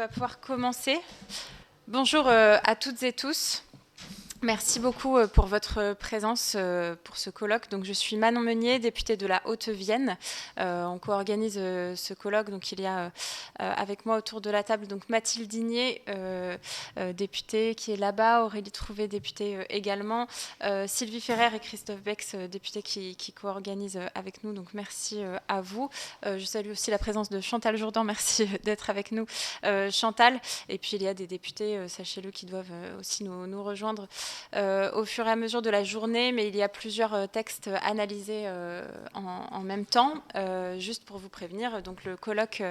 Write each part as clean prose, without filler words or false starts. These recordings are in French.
va pouvoir commencer. Bonjour à toutes et tous. Merci beaucoup pour votre présence pour ce colloque. Donc, je suis Manon Meunier, députée de la Haute-Vienne. On co-organise ce colloque. Donc, il y a avec moi autour de la table donc Mathilde Digné, députée qui est là-bas, Aurélie Trouvé, députée également, Sylvie Ferrer et Christophe Bex, députés qui co-organisent avec nous. Donc, merci à vous. Je salue aussi la présence de Chantal Jourdan. Merci d'être avec nous, Chantal. Et puis, il y a des députés, sachez-le, qui doivent aussi nous rejoindre au fur et à mesure de la journée, mais il y a plusieurs textes analysés en même temps, juste pour vous prévenir. Donc le colloque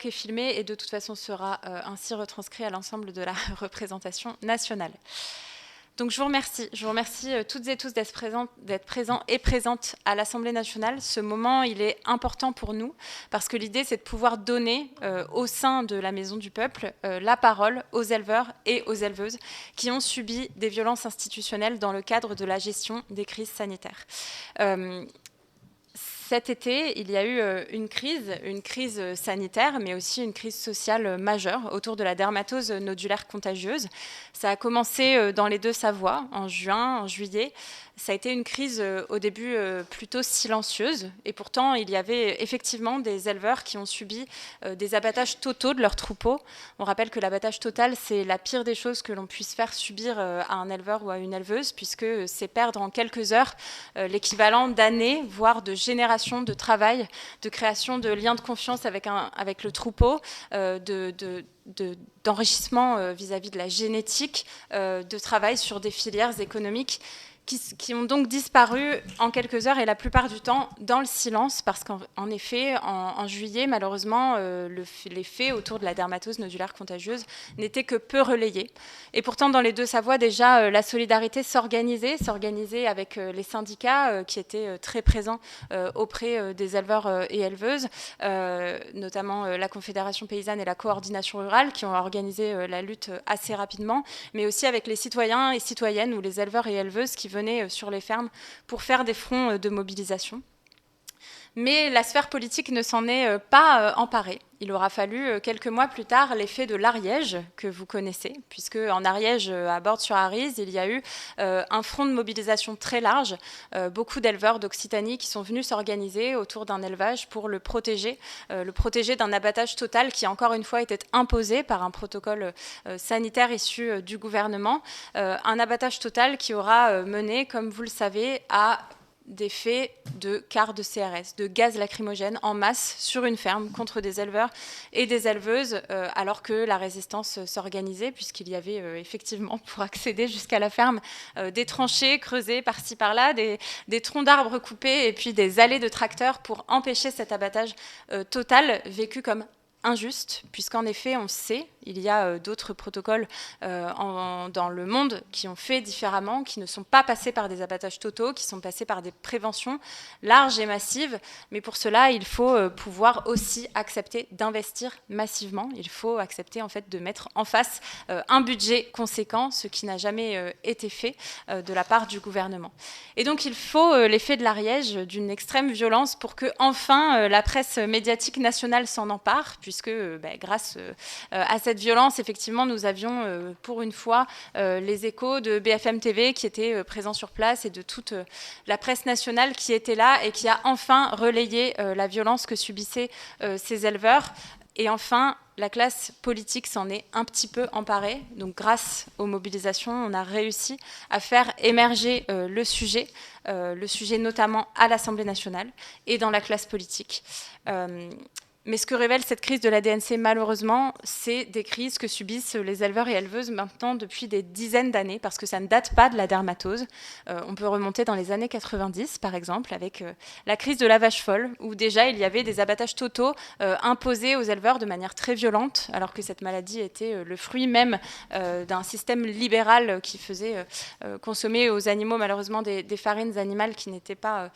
est filmé et de toute façon sera ainsi retranscrit à l'ensemble de la représentation nationale. Donc je vous remercie toutes et tous d'être présents et présentes à l'Assemblée nationale. Ce moment, il est important pour nous parce que l'idée, c'est de pouvoir donner au sein de la Maison du Peuple la parole aux éleveurs et aux éleveuses qui ont subi des violences institutionnelles dans le cadre de la gestion des crises sanitaires. Cet été, il y a eu une crise sanitaire, mais aussi une crise sociale majeure autour de la dermatose nodulaire contagieuse. Ça a commencé dans les Deux-Savoies, en juin, en juillet. Ça a été une crise au début plutôt silencieuse. Et pourtant, il y avait effectivement des éleveurs qui ont subi des abattages totaux de leurs troupeaux. On rappelle que l'abattage total, c'est la pire des choses que l'on puisse faire subir à un éleveur ou à une éleveuse, puisque c'est perdre en quelques heures l'équivalent d'années, voire de générations de travail, de création de liens de confiance avec le troupeau, d'enrichissement vis-à-vis de la génétique, de travail sur des filières économiques qui ont donc disparu en quelques heures et la plupart du temps dans le silence, parce qu'en effet, en juillet, malheureusement, les faits autour de la dermatose nodulaire contagieuse n'étaient que peu relayés. Et pourtant, dans les Deux-Savoies, déjà, la solidarité s'organisait avec les syndicats qui étaient très présents auprès des éleveurs et éleveuses, notamment la Confédération paysanne et la coordination rurale, qui ont organisé la lutte assez rapidement, mais aussi avec les citoyens et citoyennes ou les éleveurs et éleveuses qui venaient sur les fermes pour faire des fronts de mobilisation. Mais la sphère politique ne s'en est pas emparée. Il aura fallu quelques mois plus tard l'effet de l'Ariège, que vous connaissez, puisque en Ariège, à Bordes-sur-Arize, il y a eu un front de mobilisation très large, beaucoup d'éleveurs d'Occitanie qui sont venus s'organiser autour d'un élevage pour le protéger d'un abattage total qui, encore une fois, était imposé par un protocole sanitaire issu du gouvernement, un abattage total qui aura mené, comme vous le savez, à des faits de quarts de CRS, de gaz lacrymogène en masse sur une ferme contre des éleveurs et des éleveuses, alors que la résistance s'organisait, puisqu'il y avait effectivement, pour accéder jusqu'à la ferme, des tranchées creusées par-ci par-là, des troncs d'arbres coupés et puis des allées de tracteurs pour empêcher cet abattage total vécu comme injuste, puisqu'en effet, on sait, il y a d'autres protocoles dans le monde qui ont fait différemment, qui ne sont pas passés par des abattages totaux, qui sont passés par des préventions larges et massives. Mais pour cela, il faut pouvoir aussi accepter d'investir massivement. Il faut accepter en fait de mettre en face un budget conséquent, ce qui n'a jamais été fait de la part du gouvernement. Et donc, il faut l'effet de l'Ariège, d'une extrême violence, pour que enfin la presse médiatique nationale s'en empare, puisque grâce à cette violence, effectivement, nous avions pour une fois les échos de BFM TV qui étaient présents sur place et de toute la presse nationale qui était là et qui a enfin relayé la violence que subissaient ces éleveurs. Et enfin, la classe politique s'en est un petit peu emparée. Donc, grâce aux mobilisations, on a réussi à faire émerger le sujet notamment à l'Assemblée nationale et dans la classe politique. Mais ce que révèle cette crise de la DNC, malheureusement, c'est des crises que subissent les éleveurs et éleveuses maintenant depuis des dizaines d'années, parce que ça ne date pas de la dermatose. On peut remonter dans les années 90, par exemple, avec la crise de la vache folle, où déjà il y avait des abattages totaux imposés aux éleveurs de manière très violente, alors que cette maladie était le fruit même d'un système libéral qui faisait consommer aux animaux, malheureusement, des farines animales qui n'étaient pas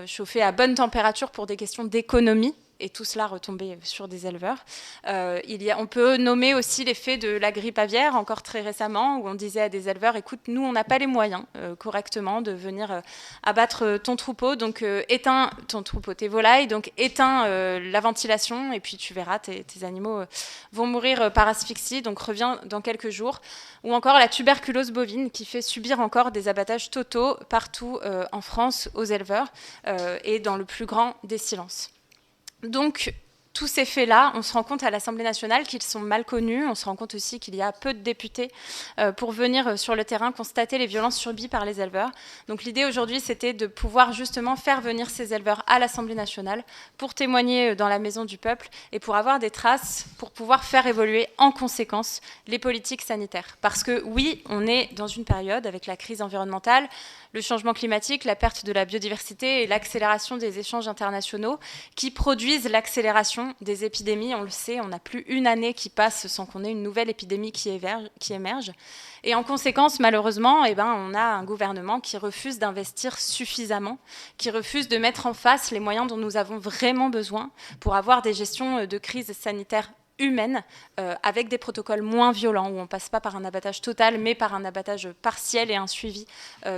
chauffées à bonne température pour des questions d'économie, et tout cela retombait sur des éleveurs. On peut nommer aussi l'effet de la grippe aviaire, encore très récemment, où on disait à des éleveurs, écoute, nous, on n'a pas les moyens correctement de venir abattre ton troupeau, donc éteins ton troupeau, tes volailles, donc éteins la ventilation, et puis tu verras, tes animaux vont mourir par asphyxie, donc reviens dans quelques jours. Ou encore la tuberculose bovine, qui fait subir encore des abattages totaux partout en France aux éleveurs, et dans le plus grand des silences. Donc, tous ces faits-là, on se rend compte à l'Assemblée nationale qu'ils sont mal connus. On se rend compte aussi qu'il y a peu de députés pour venir sur le terrain constater les violences subies par les éleveurs. Donc l'idée aujourd'hui, c'était de pouvoir justement faire venir ces éleveurs à l'Assemblée nationale pour témoigner dans la Maison du Peuple et pour avoir des traces, pour pouvoir faire évoluer en conséquence les politiques sanitaires. Parce que oui, on est dans une période avec la crise environnementale, le changement climatique, la perte de la biodiversité et l'accélération des échanges internationaux qui produisent l'accélération des épidémies. On le sait, on n'a plus une année qui passe sans qu'on ait une nouvelle épidémie qui émerge. Et en conséquence, malheureusement, on a un gouvernement qui refuse d'investir suffisamment, qui refuse de mettre en face les moyens dont nous avons vraiment besoin pour avoir des gestions de crise sanitaire humaine, avec des protocoles moins violents, où on ne passe pas par un abattage total, mais par un abattage partiel et un suivi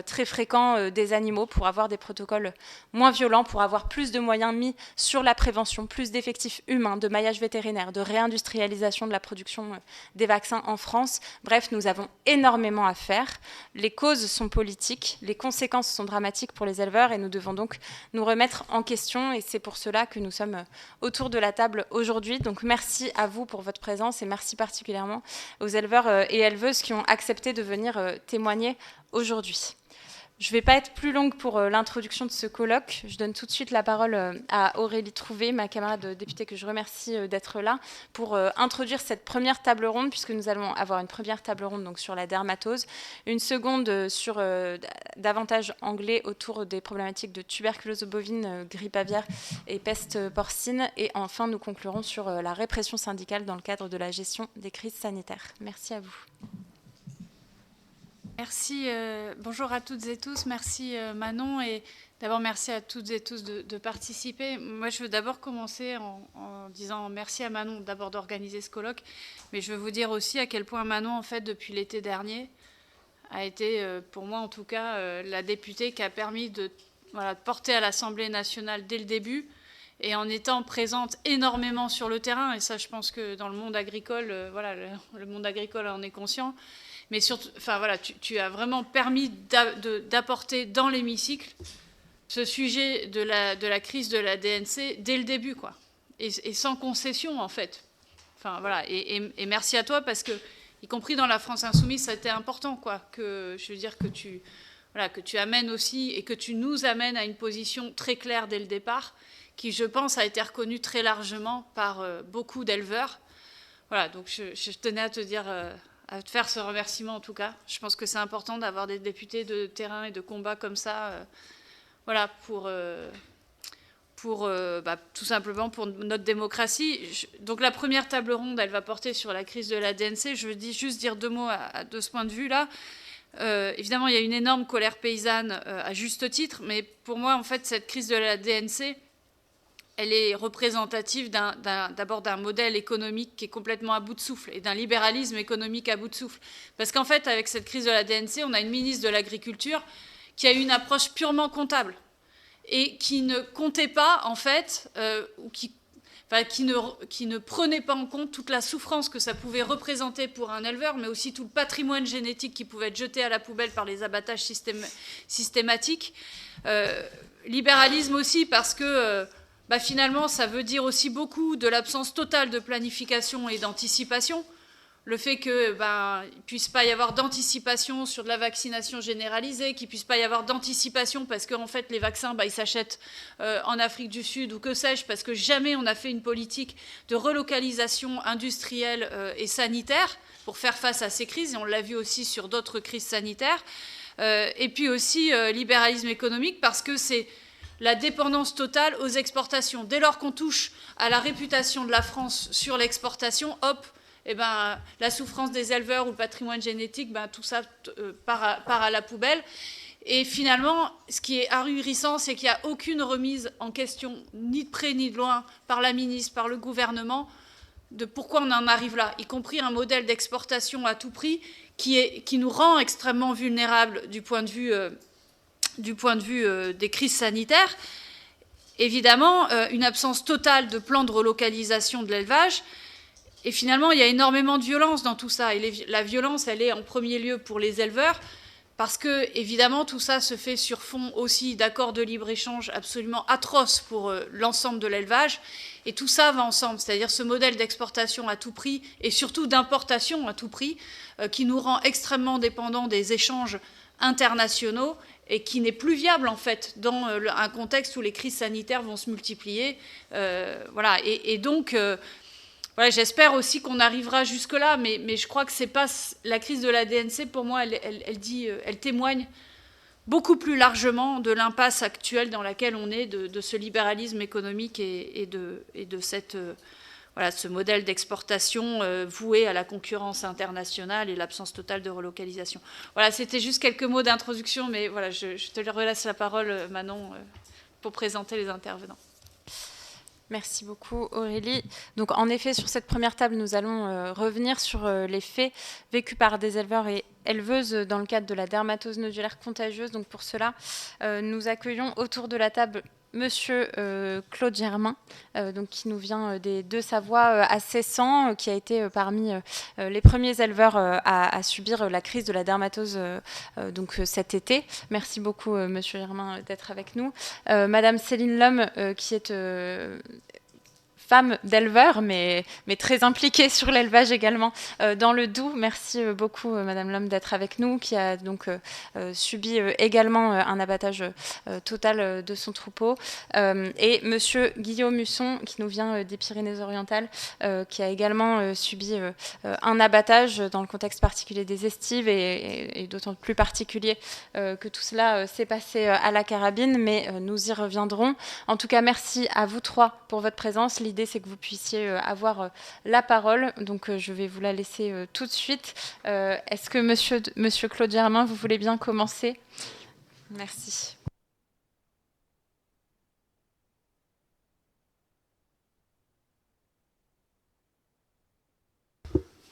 très fréquent des animaux, pour avoir des protocoles moins violents, pour avoir plus de moyens mis sur la prévention, plus d'effectifs humains, de maillage vétérinaire, de réindustrialisation de la production des vaccins en France. Bref, nous avons énormément à faire. Les causes sont politiques, les conséquences sont dramatiques pour les éleveurs, et nous devons donc nous remettre en question, et c'est pour cela que nous sommes autour de la table aujourd'hui. Donc merci à vous pour votre présence et merci particulièrement aux éleveurs et éleveuses qui ont accepté de venir témoigner aujourd'hui. Je ne vais pas être plus longue pour l'introduction de ce colloque. Je donne tout de suite la parole à Aurélie Trouvé, ma camarade députée que je remercie d'être là, pour introduire cette première table ronde, puisque nous allons avoir une première table ronde donc, sur la dermatose, une seconde sur davantage anglais autour des problématiques de tuberculose bovine, grippe aviaire et peste porcine. Et enfin, nous conclurons sur la répression syndicale dans le cadre de la gestion des crises sanitaires. Merci à vous. Merci, bonjour à toutes et tous, merci Manon, et d'abord merci à toutes et tous de participer. Moi je veux d'abord commencer en disant merci à Manon d'abord d'organiser ce colloque, mais je veux vous dire aussi à quel point Manon en fait depuis l'été dernier a été, pour moi en tout cas, la députée qui a permis de porter à l'Assemblée nationale dès le début, et en étant présente énormément sur le terrain, et ça je pense que dans le monde agricole, le monde agricole en est conscient. Mais surtout, tu as vraiment permis d'apporter dans l'hémicycle ce sujet de la crise de la DNC dès le début, quoi. Et sans concession, en fait. Et merci à toi, parce que, y compris dans la France Insoumise, ça a été important, quoi. Que tu amènes aussi, et que tu nous amènes à une position très claire dès le départ, qui, je pense, a été reconnue très largement par beaucoup d'éleveurs. Voilà, donc je tenais à te dire... à te faire ce remerciement en tout cas. Je pense que c'est important d'avoir des députés de terrain et de combat comme ça, tout simplement pour notre démocratie. Donc la première table ronde, elle va porter sur la crise de la DNC. Je veux juste dire deux mots de ce point de vue-là. Évidemment, il y a une énorme colère paysanne à juste titre, mais pour moi, en fait, cette crise de la DNC, elle est représentative d'abord d'un modèle économique qui est complètement à bout de souffle et d'un libéralisme économique à bout de souffle. Parce qu'en fait, avec cette crise de la DNC, on a une ministre de l'Agriculture qui a eu une approche purement comptable et qui ne comptait pas, en fait, qui ne prenait pas en compte toute la souffrance que ça pouvait représenter pour un éleveur, mais aussi tout le patrimoine génétique qui pouvait être jeté à la poubelle par les abattages systématiques. Libéralisme aussi parce que... finalement, ça veut dire aussi beaucoup de l'absence totale de planification et d'anticipation. Le fait qu'il ne puisse pas y avoir d'anticipation sur de la vaccination généralisée, qu'il ne puisse pas y avoir d'anticipation parce qu'en fait, les vaccins, ils s'achètent en Afrique du Sud ou que sais-je, parce que jamais on a fait une politique de relocalisation industrielle et sanitaire pour faire face à ces crises, et on l'a vu aussi sur d'autres crises sanitaires. Et puis aussi libéralisme économique parce que c'est la dépendance totale aux exportations. Dès lors qu'on touche à la réputation de la France sur l'exportation, hop, la souffrance des éleveurs ou le patrimoine génétique, tout ça part à la poubelle. Et finalement, ce qui est ahurissant, c'est qu'il n'y a aucune remise en question, ni de près ni de loin, par la ministre, par le gouvernement, de pourquoi on en arrive là, y compris un modèle d'exportation à tout prix qui nous rend extrêmement vulnérables du point de vue des crises sanitaires. Évidemment, une absence totale de plan de relocalisation de l'élevage. Et finalement, il y a énormément de violence dans tout ça. Et la violence, elle est en premier lieu pour les éleveurs, parce que, évidemment, tout ça se fait sur fond aussi d'accords de libre-échange absolument atroces pour l'ensemble de l'élevage. Et tout ça va ensemble, c'est-à-dire ce modèle d'exportation à tout prix et surtout d'importation à tout prix qui nous rend extrêmement dépendants des échanges internationaux et qui n'est plus viable, en fait, dans un contexte où les crises sanitaires vont se multiplier. Voilà. Et donc... Voilà, j'espère aussi qu'on arrivera jusque-là, mais je crois que c'est pas la crise de la DNC, pour moi, elle témoigne beaucoup plus largement de l'impasse actuelle dans laquelle on est, de ce libéralisme économique et de ce modèle d'exportation voué à la concurrence internationale et l'absence totale de relocalisation. Voilà, c'était juste quelques mots d'introduction, mais voilà, je te relaisse la parole, Manon, pour présenter les intervenants. Merci beaucoup Aurélie. Donc en effet, sur cette première table, nous allons revenir sur les faits vécus par des éleveurs et éleveuses dans le cadre de la dermatose nodulaire contagieuse. Donc pour cela, nous accueillons autour de la table Monsieur Claude Germain, donc qui nous vient des Deux-Savoie à Cessan, qui a été parmi les premiers éleveurs à subir la crise de la dermatose donc cet été. Merci beaucoup Monsieur Germain d'être avec nous. Madame Céline Lhomme, qui est femme d'éleveur, mais très impliquée sur l'élevage également dans le Doubs. Merci beaucoup, Madame Lhomme, d'être avec nous, qui a donc subi également un abattage total de son troupeau. Et Monsieur Guillaume Husson, qui nous vient des Pyrénées-Orientales, qui a également subi un abattage dans le contexte particulier des estives et d'autant plus particulier que tout cela s'est passé à la carabine, mais nous y reviendrons. En tout cas, merci à vous trois pour votre présence. L'idée, c'est que vous puissiez avoir la parole. Donc, je vais vous la laisser tout de suite. Est-ce que monsieur Claude Germain, vous voulez bien commencer? Merci.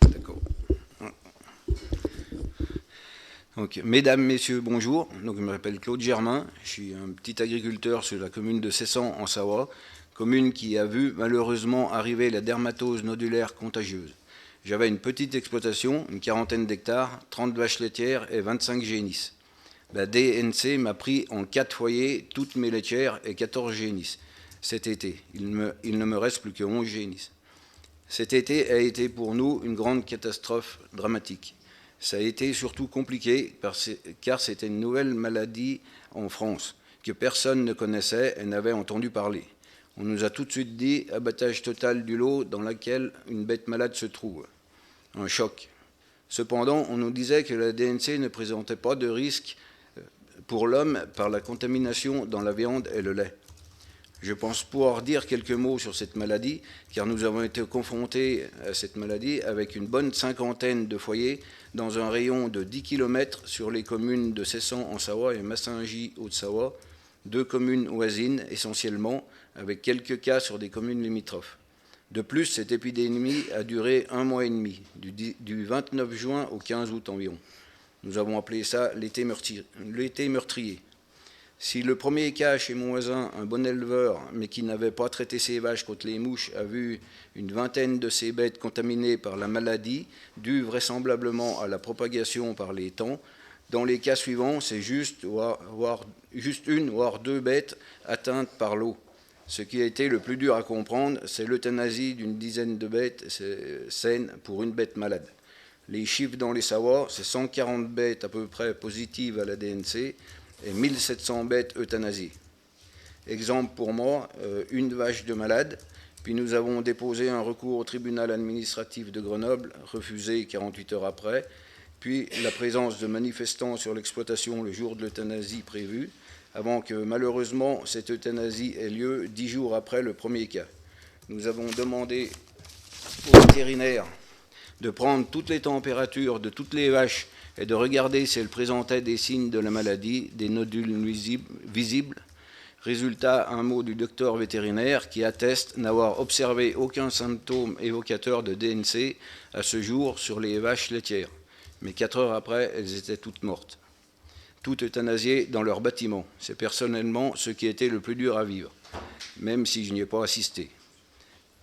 D'accord. Donc, mesdames, messieurs, bonjour. Donc, je me rappelle Claude Germain. Je suis un petit agriculteur sur la commune de Cessan en Savoie, commune qui a vu malheureusement arriver la dermatose nodulaire contagieuse. J'avais une petite exploitation, une quarantaine d'hectares, 30 vaches laitières et 25 génisses. La DNC m'a pris en 4 foyers toutes mes laitières et 14 génisses. Cet été, il ne me reste plus que 11 génisses. Cet été a été pour nous une grande catastrophe dramatique. Ça a été surtout compliqué car c'était une nouvelle maladie en France que personne ne connaissait et n'avait entendu parler. On nous a tout de suite dit abattage total du lot dans lequel une bête malade se trouve. Un choc. Cependant, on nous disait que la DNC ne présentait pas de risque pour l'homme par la contamination dans la viande et le lait. Je pense pouvoir dire quelques mots sur cette maladie, car nous avons été confrontés à cette maladie avec une bonne cinquantaine de foyers dans un rayon de 10 km sur les communes de Cessan en Savoie et Massingy Haute-Savoie, 2 communes voisines essentiellement, avec quelques cas sur des communes limitrophes. De plus, cette épidémie a duré 1 mois et demi, du 29 juin au 15 août environ. Nous avons appelé ça l'été meurtrier. Si le premier cas chez mon voisin, un bon éleveur, mais qui n'avait pas traité ses vaches contre les mouches, a vu une vingtaine de ses bêtes contaminées par la maladie, due vraisemblablement à la propagation par les temps, dans les cas suivants, c'est juste une, voire 2 bêtes atteintes par l'eau. Ce qui a été le plus dur à comprendre, c'est l'euthanasie d'une dizaine de bêtes saines pour une bête malade. Les chiffres dans les Savoies, c'est 140 bêtes à peu près positives à la DNC et 1700 bêtes euthanasiées. Exemple pour moi, une vache de malade, puis nous avons déposé un recours au tribunal administratif de Grenoble, refusé 48 heures après, puis la présence de manifestants sur l'exploitation le jour de l'euthanasie prévue, avant que malheureusement cette euthanasie ait lieu 10 jours après le premier cas. Nous avons demandé au vétérinaire de prendre toutes les températures de toutes les vaches et de regarder si elles présentaient des signes de la maladie, des nodules visibles. Résultat, un mot du docteur vétérinaire qui atteste n'avoir observé aucun symptôme évocateur de DNC à ce jour sur les vaches laitières. Mais 4 heures après, elles étaient toutes mortes. Toutes euthanasiées dans leur bâtiment. C'est personnellement ce qui était le plus dur à vivre, même si je n'y ai pas assisté.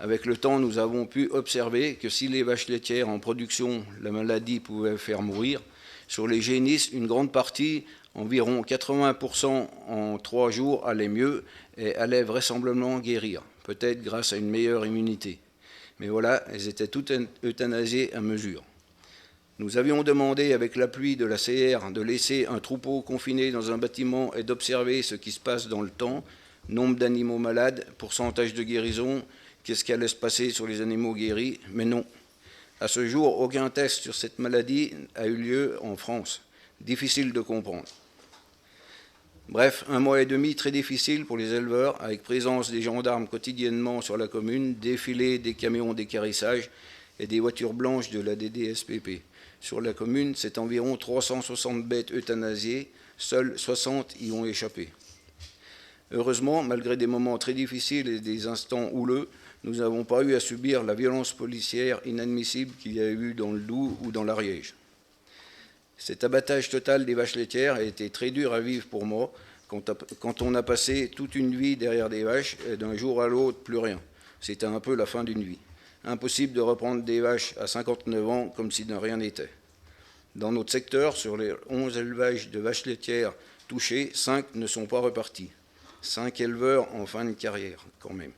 Avec le temps, nous avons pu observer que si les vaches laitières en production, la maladie pouvait faire mourir, sur les génisses, une grande partie, environ 80% en 3 jours, allait mieux et allait vraisemblablement guérir, peut-être grâce à une meilleure immunité. Mais voilà, elles étaient toutes euthanasiées à mesure. Nous avions demandé, avec l'appui de la CR, de laisser un troupeau confiné dans un bâtiment et d'observer ce qui se passe dans le temps, nombre d'animaux malades, pourcentage de guérison, qu'est-ce qui allait se passer sur les animaux guéris, mais non. À ce jour, aucun test sur cette maladie a eu lieu en France. Difficile de comprendre. Bref, 1 mois et demi très difficile pour les éleveurs, avec présence des gendarmes quotidiennement sur la commune, défilé des camions d'équarrissage et des voitures blanches de la DDSPP. Sur la commune, c'est environ 360 bêtes euthanasiées, seules 60 y ont échappé. Heureusement, malgré des moments très difficiles et des instants houleux, nous n'avons pas eu à subir la violence policière inadmissible qu'il y a eu dans le Doubs ou dans l'Ariège. Cet abattage total des vaches laitières a été très dur à vivre pour moi, quand on a passé toute une vie derrière des vaches et d'un jour à l'autre, plus rien. C'était un peu la fin d'une vie. Impossible de reprendre des vaches à 59 ans comme si de rien n'était. Dans notre secteur, sur les 11 élevages de vaches laitières touchés, 5 ne sont pas repartis. 5 éleveurs en fin de carrière, quand même.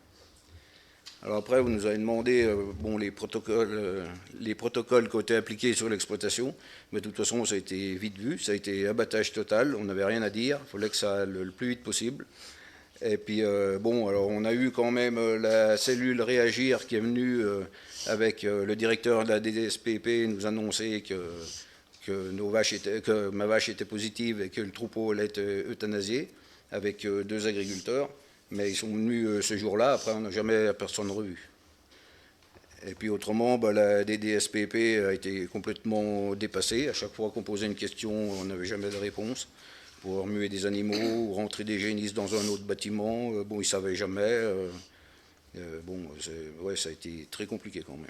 Alors après, vous nous avez demandé les protocoles qui ont été appliqués sur l'exploitation, mais de toute façon, ça a été vite vu, ça a été abattage total, on n'avait rien à dire, il fallait que ça aille le plus vite possible. Et puis, alors on a eu quand même la cellule Réagir qui est venue avec le directeur de la DDSPP nous annoncer que ma vache était positive et que le troupeau allait être euthanasié avec 2 agriculteurs. Mais ils sont venus ce jour-là, après on n'a jamais personne revu. Et puis autrement, la DDSPP a été complètement dépassée. À chaque fois qu'on posait une question, on n'avait jamais de réponse. Pour remuer des animaux ou rentrer des génisses dans un autre bâtiment, ils ne savaient jamais. Ça a été très compliqué quand même.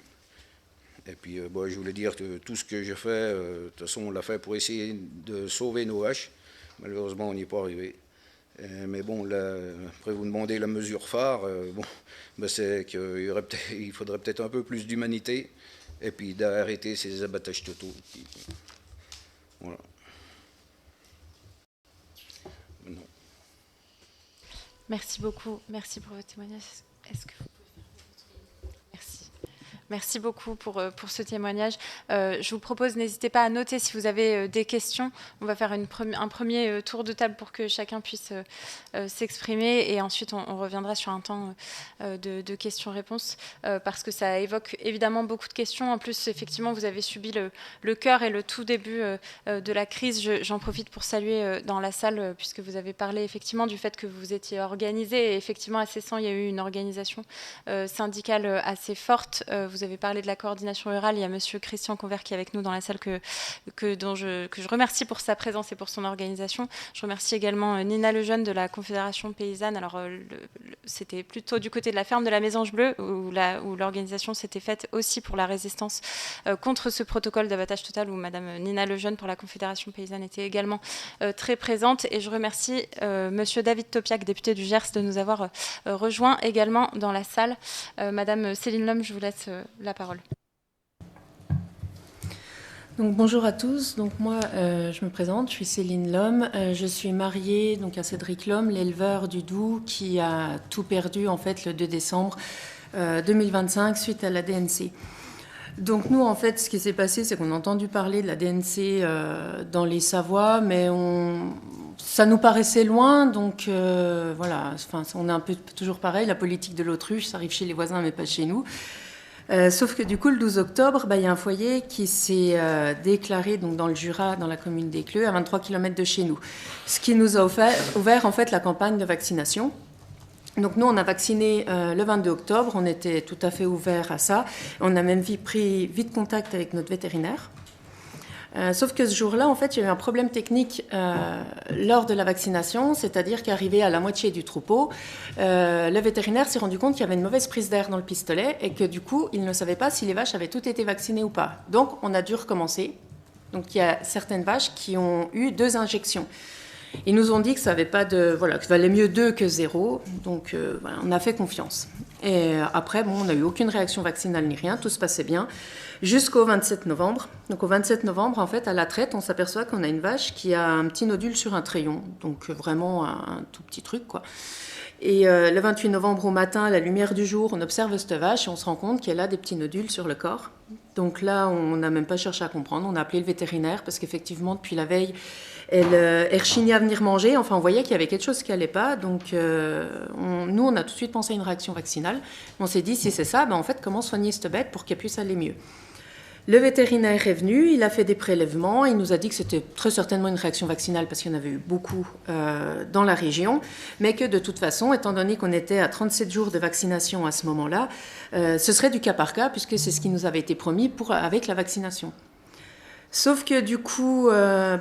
Et puis je voulais dire que tout ce que j'ai fait, de toute façon on l'a fait pour essayer de sauver nos vaches. Malheureusement on n'y est pas arrivé. Mais là, après vous demandez la mesure phare, c'est qu'il faudrait peut-être un peu plus d'humanité et puis d'arrêter ces abattages totaux. Voilà. Non. Merci beaucoup, merci pour votre témoignage. Est-ce que vous... Merci beaucoup pour ce témoignage. Je vous propose, n'hésitez pas à noter si vous avez des questions. On va faire un premier tour de table pour que chacun puisse s'exprimer et ensuite on reviendra sur un temps de questions-réponses parce que ça évoque évidemment beaucoup de questions. En plus, effectivement, vous avez subi le cœur et le tout début de la crise. J'en profite pour saluer dans la salle puisque vous avez parlé effectivement du fait que vous étiez organisé. Et effectivement, à Cessan, il y a eu une organisation syndicale assez forte. Vous avez parlé de la coordination rurale. Il y a monsieur Christian Convert qui est avec nous dans la salle que je remercie pour sa présence et pour son organisation. Je remercie également Nina Lejeune de la Confédération paysanne. Alors, c'était plutôt du côté de la ferme de la Mésange Bleue où l'organisation s'était faite aussi pour la résistance contre ce protocole d'abattage total où madame Nina Lejeune pour la Confédération paysanne était également très présente. Et je remercie monsieur David Topiac, député du Gers, de nous avoir rejoints également dans la salle. Madame Céline Lhomme, je vous laisse la parole. Donc, bonjour à tous. Donc, moi, je me présente, je suis Céline Lhomme. Je suis mariée donc, à Cédric Lhomme, l'éleveur du Doubs, qui a tout perdu en fait, le 2 décembre 2025 suite à la DNC. Donc, nous, en fait, ce qui s'est passé, c'est qu'on a entendu parler de la DNC dans les Savoies, mais ça nous paraissait loin. Donc, voilà, on est un peu toujours pareil. La politique de l'autruche, ça arrive chez les voisins, mais pas chez nous. Sauf que du coup, le 12 octobre, il y a un foyer qui s'est déclaré donc, dans le Jura, dans la commune d'Écleux, à 23 km de chez nous. Ce qui nous a ouvert en fait, la campagne de vaccination. Donc nous, on a vacciné le 22 octobre, on était tout à fait ouvert à ça. On a même pris vite contact avec notre vétérinaire. Sauf que ce jour-là, en fait, il y a eu un problème technique lors de la vaccination, c'est-à-dire qu'arrivé à la moitié du troupeau, le vétérinaire s'est rendu compte qu'il y avait une mauvaise prise d'air dans le pistolet et que du coup, il ne savait pas si les vaches avaient toutes été vaccinées ou pas. Donc, on a dû recommencer. Donc, il y a certaines vaches qui ont eu 2 injections. Ils nous ont dit que ça avait pas de, voilà, qu'il valait mieux 2 que 0. Donc, voilà, on a fait confiance. Et après, bon, on n'a eu aucune réaction vaccinale ni rien, tout se passait bien. Jusqu'au 27 novembre. Donc au 27 novembre, en fait, à la traite, on s'aperçoit qu'on a une vache qui a un petit nodule sur un treillon. Donc vraiment un tout petit truc, quoi. Et le 28 novembre au matin, à la lumière du jour, on observe cette vache et on se rend compte qu'elle a des petits nodules sur le corps. Donc là, on n'a même pas cherché à comprendre. On a appelé le vétérinaire parce qu'effectivement, depuis la veille, elle rechignait à venir manger. Enfin, on voyait qu'il y avait quelque chose qui n'allait pas. Donc nous, on a tout de suite pensé à une réaction vaccinale. On s'est dit, si c'est ça, ben, en fait, comment soigner cette bête pour qu'elle puisse aller mieux? Le vétérinaire est venu, il a fait des prélèvements, il nous a dit que c'était très certainement une réaction vaccinale parce qu'il y en avait eu beaucoup dans la région, mais que de toute façon, étant donné qu'on était à 37 jours de vaccination à ce moment-là, ce serait du cas par cas puisque c'est ce qui nous avait été promis avec la vaccination. Sauf que du coup,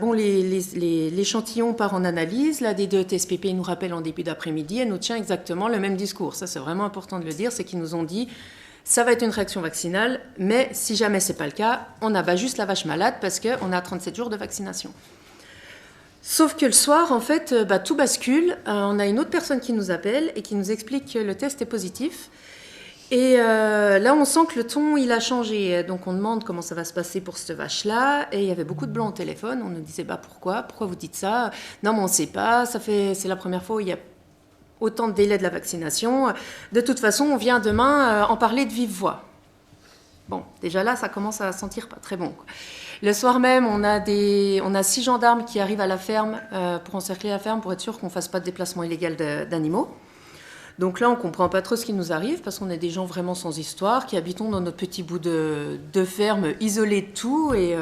bon, l'échantillon part en analyse, la D2-TSPP nous rappelle en début d'après-midi, elle nous tient exactement le même discours. Ça, c'est vraiment important de le dire, c'est qu'ils nous ont dit... Ça va être une réaction vaccinale, mais si jamais ce n'est pas le cas, on abat juste la vache malade parce qu'on a 37 jours de vaccination. Sauf que le soir, en fait, tout bascule. On a une autre personne qui nous appelle et qui nous explique que le test est positif. Et là, on sent que le ton, il a changé. Donc, on demande comment ça va se passer pour cette vache-là. Et il y avait beaucoup de blancs au téléphone. On nous disait, pourquoi vous dites ça? Non, mais on ne sait pas. C'est la première fois où il y a autant de délai de la vaccination. De toute façon, on vient demain en parler de vive voix. Bon, déjà là, ça commence à sentir pas très bon, quoi. Le soir même, on a 6 gendarmes qui arrivent à la ferme pour encercler la ferme pour être sûr qu'on ne fasse pas de déplacement illégal d'animaux. Donc là, on ne comprend pas trop ce qui nous arrive parce qu'on est des gens vraiment sans histoire qui habitons dans notre petit bout de ferme isolé de tout et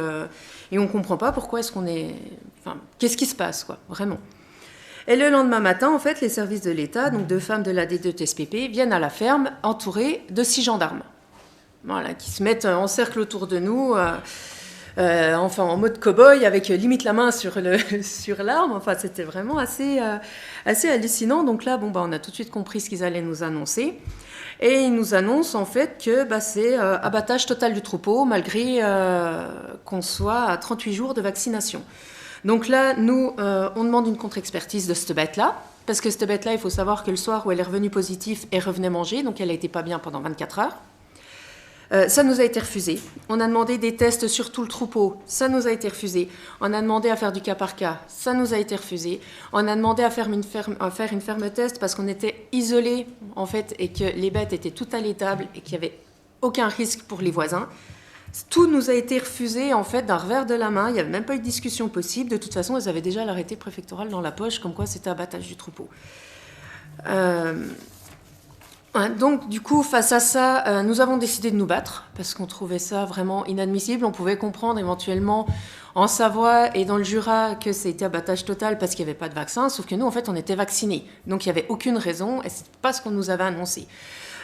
on ne comprend pas pourquoi est-ce qu'on est... Enfin, qu'est-ce qui se passe, quoi, vraiment. Et le lendemain matin, en fait, les services de l'État, donc 2 femmes de la D2-TSPP, viennent à la ferme entourées de 6 gendarmes. Voilà, qui se mettent en cercle autour de nous, enfin en mode cow-boy, avec limite la main sur l'arme. Enfin, c'était vraiment assez hallucinant. Donc là, on a tout de suite compris ce qu'ils allaient nous annoncer. Et ils nous annoncent en fait que c'est abattage total du troupeau, malgré qu'on soit à 38 jours de vaccination. Donc là, nous, on demande une contre-expertise de cette bête-là, parce que cette bête-là, il faut savoir que le soir où elle est revenue positive, elle revenait manger, donc elle n'était pas bien pendant 24 heures. Ça nous a été refusé. On a demandé des tests sur tout le troupeau, ça nous a été refusé. On a demandé à faire du cas par cas, ça nous a été refusé. On a demandé à faire une ferme test parce qu'on était isolés, en fait, et que les bêtes étaient toutes allaitables et qu'il n'y avait aucun risque pour les voisins. Tout nous a été refusé, en fait, d'un revers de la main. Il n'y avait même pas eu de discussion possible. De toute façon, elles avaient déjà l'arrêté préfectoral dans la poche, comme quoi c'était abattage du troupeau. Donc, du coup, face à ça, nous avons décidé de nous battre, parce qu'on trouvait ça vraiment inadmissible. On pouvait comprendre éventuellement en Savoie et dans le Jura que c'était abattage total parce qu'il n'y avait pas de vaccin, sauf que nous, en fait, on était vaccinés. Donc, il n'y avait aucune raison, et ce n'est pas ce qu'on nous avait annoncé.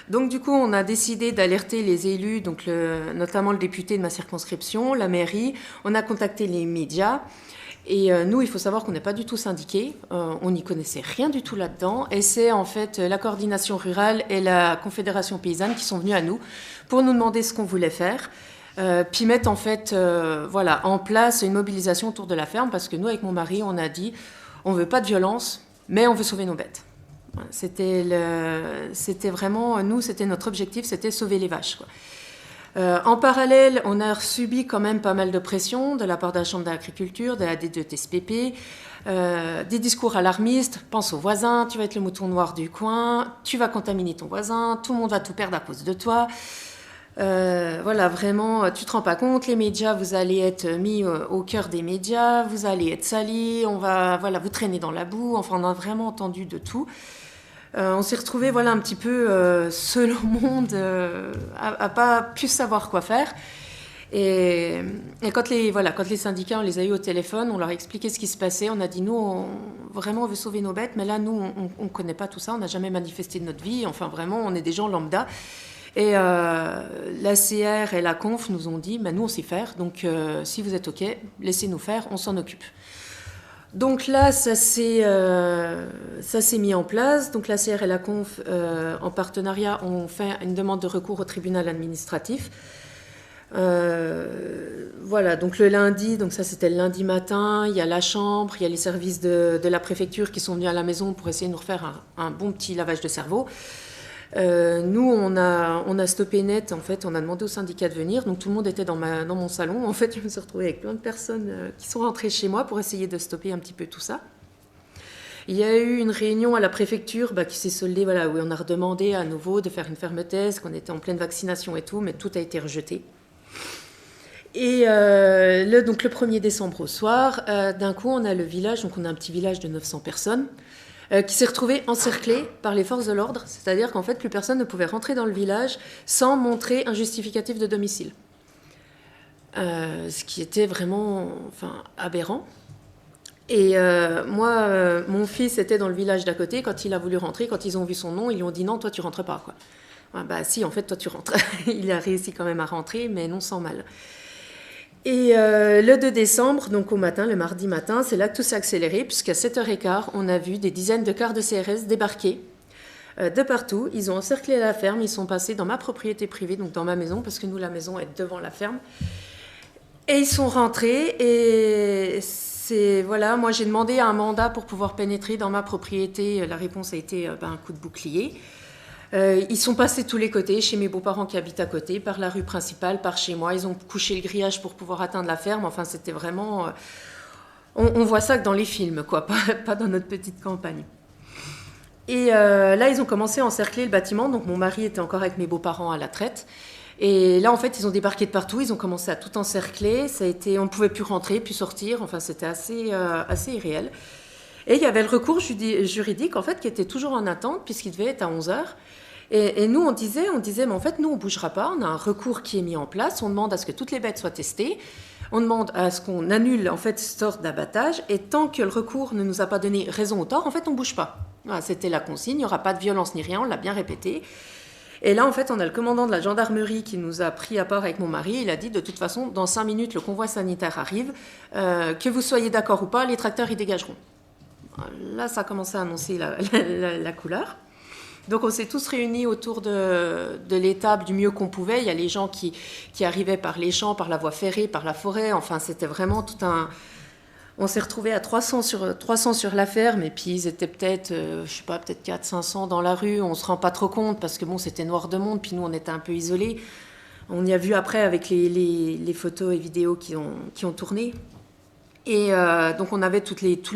Donc du coup, on a décidé d'alerter les élus, donc notamment le député de ma circonscription, la mairie. On a contacté les médias. Et nous, il faut savoir qu'on n'est pas du tout syndiqués. On n'y connaissait rien du tout là-dedans. Et c'est en fait la coordination rurale et la confédération paysanne qui sont venus à nous pour nous demander ce qu'on voulait faire. Puis mettre en fait en place une mobilisation autour de la ferme. Parce que nous, avec mon mari, on a dit on ne veut pas de violence, mais on veut sauver nos bêtes. C'était vraiment, nous, c'était notre objectif, c'était sauver les vaches, quoi. En parallèle, on a subi quand même pas mal de pression de la part de la Chambre d'agriculture, de la D2-TSPP, des discours alarmistes. Pense aux voisins, tu vas être le mouton noir du coin, tu vas contaminer ton voisin, tout le monde va tout perdre à cause de toi. Vraiment, tu te rends pas compte, les médias, vous allez être mis au cœur des médias, vous allez être salis, on va vous traîner dans la boue. Enfin, on a vraiment entendu de tout. On s'est retrouvés un petit peu seul au monde, à pas plus savoir quoi faire. Et quand les syndicats, on les a eu au téléphone, on leur a expliqué ce qui se passait. On a dit, nous, on veut sauver nos bêtes, mais là, nous, on ne connaît pas tout ça, on n'a jamais manifesté de notre vie. Enfin, vraiment, on est des gens lambda. Et l'ACR et la Conf nous ont dit, nous, on sait faire, donc si vous êtes OK, laissez-nous faire, on s'en occupe. Donc là, ça s'est mis en place. Donc l'ACR et la Conf, en partenariat, ont fait une demande de recours au tribunal administratif. Voilà, donc le lundi, donc ça c'était le lundi matin, il y a la chambre, il y a les services de la préfecture qui sont venus à la maison pour essayer de nous refaire un bon petit lavage de cerveau. Nous, on a stoppé net, en fait, on a demandé au syndicat de venir, donc tout le monde était dans mon salon. En fait, je me suis retrouvée avec plein de personnes qui sont rentrées chez moi pour essayer de stopper un petit peu tout ça. Il y a eu une réunion à la préfecture qui s'est soldée, où on a redemandé à nouveau de faire une ferme-thèse, qu'on était en pleine vaccination et tout, mais tout a été rejeté. Et donc le 1er décembre au soir, d'un coup, on a le village, donc on a un petit village de 900 personnes, qui s'est retrouvé encerclé par les forces de l'ordre, c'est-à-dire qu'en fait, plus personne ne pouvait rentrer dans le village sans montrer un justificatif de domicile. Ce qui était vraiment aberrant. Et moi, mon fils était dans le village d'à côté. Quand il a voulu rentrer, quand ils ont vu son nom, ils lui ont dit « Non, toi, tu rentres pas. » Si, en fait, toi, tu rentres. Il a réussi quand même à rentrer, mais non sans mal. Et le 2 décembre, donc au matin, le mardi matin, c'est là que tout s'est accéléré, puisqu'à 7h15, on a vu des dizaines de cars de CRS débarquer de partout. Ils ont encerclé la ferme, ils sont passés dans ma propriété privée, donc dans ma maison, parce que nous, la maison est devant la ferme. Et ils sont rentrés, et moi j'ai demandé un mandat pour pouvoir pénétrer dans ma propriété. La réponse a été un coup de bouclier. Ils sont passés de tous les côtés, chez mes beaux-parents qui habitent à côté, par la rue principale, par chez moi. Ils ont couché le grillage pour pouvoir atteindre la ferme. Enfin, c'était vraiment... on voit ça que dans les films, quoi, pas dans notre petite campagne. Et là, ils ont commencé à encercler le bâtiment. Donc, mon mari était encore avec mes beaux-parents à la traite. Et là, en fait, ils ont débarqué de partout. Ils ont commencé à tout encercler. On ne pouvait plus rentrer, plus sortir. Enfin, c'était assez irréel. Et il y avait le recours juridique, en fait, qui était toujours en attente, puisqu'il devait être à 11h. Et nous, on disait, mais en fait, nous, on ne bougera pas. On a un recours qui est mis en place. On demande à ce que toutes les bêtes soient testées. On demande à ce qu'on annule, en fait, ce sort d'abattage. Et tant que le recours ne nous a pas donné raison ou tort, en fait, on ne bouge pas. Voilà, c'était la consigne. Il n'y aura pas de violence ni rien. On l'a bien répété. Et là, en fait, on a le commandant de la gendarmerie qui nous a pris à part avec mon mari. Il a dit, de toute façon, dans 5 minutes, le convoi sanitaire arrive. Que vous soyez d'accord ou pas, les tracteurs, ils dégageront. Là, ça a commencé à annoncer la couleur. Donc, on s'est tous réunis autour de l'étable du mieux qu'on pouvait. Il y a les gens qui arrivaient par les champs, par la voie ferrée, par la forêt. Enfin, c'était vraiment tout un... On s'est retrouvés à 300 sur la ferme. Et puis, ils étaient peut-être 400-500 dans la rue. On ne se rend pas trop compte parce que, c'était noir de monde. Puis nous, on était un peu isolés. On y a vu après avec les photos et vidéos qui ont tourné. Et donc on avait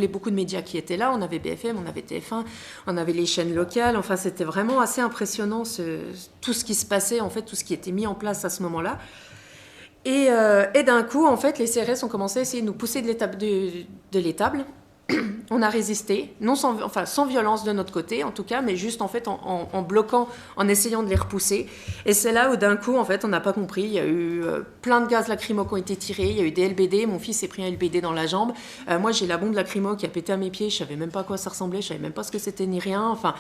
beaucoup de médias qui étaient là, on avait BFM, on avait TF1, on avait les chaînes locales, enfin c'était vraiment assez impressionnant tout ce qui se passait, en fait, tout ce qui était mis en place à ce moment-là. Et d'un coup, en fait, les CRS ont commencé à essayer de nous pousser de l'étable. On a résisté, sans violence de notre côté en tout cas, mais juste en fait en bloquant, en essayant de les repousser. Et c'est là où d'un coup, en fait, on n'a pas compris. Il y a eu plein de gaz lacrymo qui ont été tirés, il y a eu des LBD. Mon fils s'est pris un LBD dans la jambe. Moi, j'ai la bombe lacrymo qui a pété à mes pieds. Je savais même pas à quoi ça ressemblait, je savais même pas ce que c'était ni rien. Enfin,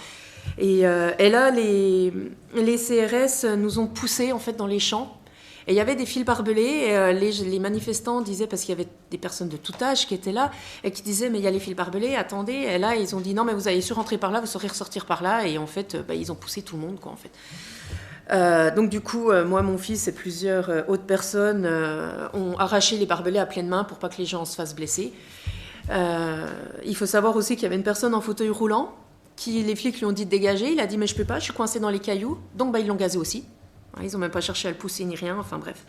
et là, les CRS nous ont poussés en fait dans les champs. Et il y avait des fils barbelés, et les manifestants disaient, parce qu'il y avait des personnes de tout âge qui étaient là, et qui disaient, mais il y a les fils barbelés, attendez. Et là, ils ont dit, non, mais vous allez su rentrer par là, vous saurez ressortir par là. Et en fait, ils ont poussé tout le monde, quoi, en fait. Donc du coup, moi, mon fils et plusieurs autres personnes ont arraché les barbelés à pleine main pour pas que les gens se fassent blesser. Il faut savoir aussi qu'il y avait une personne en fauteuil roulant, les flics lui ont dit de dégager. Il a dit, mais je peux pas, je suis coincé dans les cailloux. Donc ils l'ont gazé aussi. Ils n'ont même pas cherché à le pousser ni rien, enfin bref.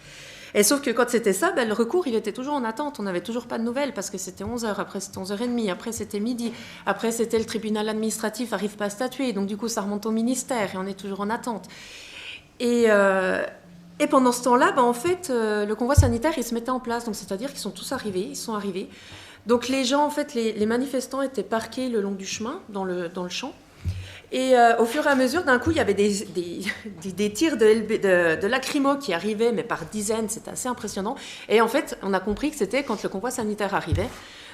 Et sauf que quand c'était ça, le recours, il était toujours en attente. On n'avait toujours pas de nouvelles parce que c'était 11h, après c'était 11h30, après c'était midi, après c'était le tribunal administratif, n'arrive pas à statuer. Donc du coup, ça remonte au ministère et on est toujours en attente. Et pendant ce temps-là, en fait, le convoi sanitaire, il se mettait en place. Donc c'est-à-dire qu'ils sont tous arrivés, ils sont arrivés. Donc les gens, en fait, les manifestants étaient parqués le long du chemin, dans le champ. Et au fur et à mesure, d'un coup, il y avait des tirs de lacrymo qui arrivaient, mais par dizaines, c'était assez impressionnant. Et en fait, on a compris que c'était quand le convoi sanitaire arrivait.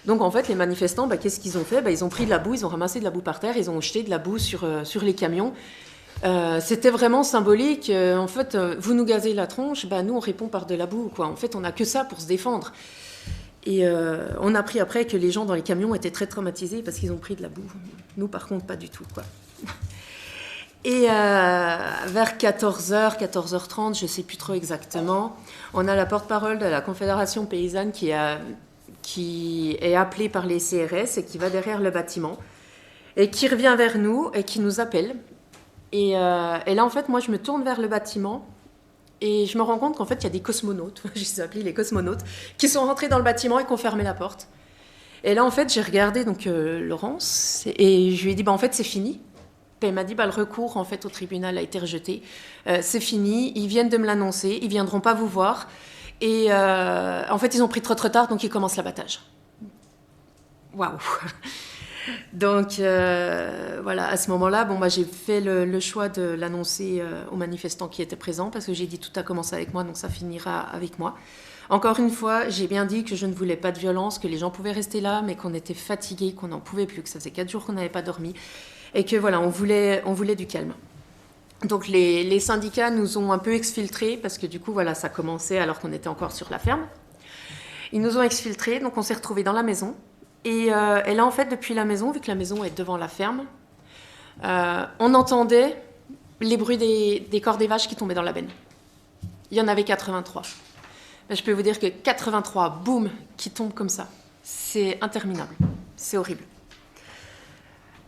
Donc en fait, les manifestants, qu'est-ce qu'ils ont fait? Ils ont pris de la boue, ils ont ramassé de la boue par terre, ils ont jeté de la boue sur les camions. C'était vraiment symbolique. En fait, vous nous gazez la tronche, nous on répond par de la boue, quoi. En fait, on n'a que ça pour se défendre. Et on a appris après que les gens dans les camions étaient très traumatisés parce qu'ils ont pris de la boue. Nous, par contre, pas du tout, quoi. Et vers 14h, 14h30, je ne sais plus trop exactement, on a la porte-parole de la Confédération paysanne qui est appelée par les CRS et qui va derrière le bâtiment et qui revient vers nous et qui nous appelle. Et là, en fait, moi, je me tourne vers le bâtiment et je me rends compte qu'en fait, il y a des cosmonautes, je les ai appelés les cosmonautes, qui sont rentrés dans le bâtiment et qui ont fermé la porte. Et là, en fait, j'ai regardé Laurence et je lui ai dit, en fait, c'est fini. Et elle m'a dit, le recours en fait, au tribunal a été rejeté. C'est fini, ils viennent de me l'annoncer, ils ne viendront pas vous voir. Et en fait, ils ont pris trop tard, donc ils commencent l'abattage. Waouh! Donc, voilà, à ce moment-là, j'ai fait le choix de l'annoncer aux manifestants qui étaient présents, parce que j'ai dit, tout a commencé avec moi, donc ça finira avec moi. Encore une fois, j'ai bien dit que je ne voulais pas de violence, que les gens pouvaient rester là, mais qu'on était fatigués, qu'on n'en pouvait plus, que ça faisait 4 jours qu'on n'avait pas dormi. Et que voilà, on voulait du calme. Donc les syndicats nous ont un peu exfiltrés parce que du coup voilà, ça commençait alors qu'on était encore sur la ferme. Ils nous ont exfiltrés, donc on s'est retrouvés dans la maison. Et là en fait depuis la maison, vu que la maison est devant la ferme, on entendait les bruits des corps des vaches qui tombaient dans la benne. Il y en avait 83. Je peux vous dire que 83, boum, qui tombent comme ça. C'est interminable, c'est horrible.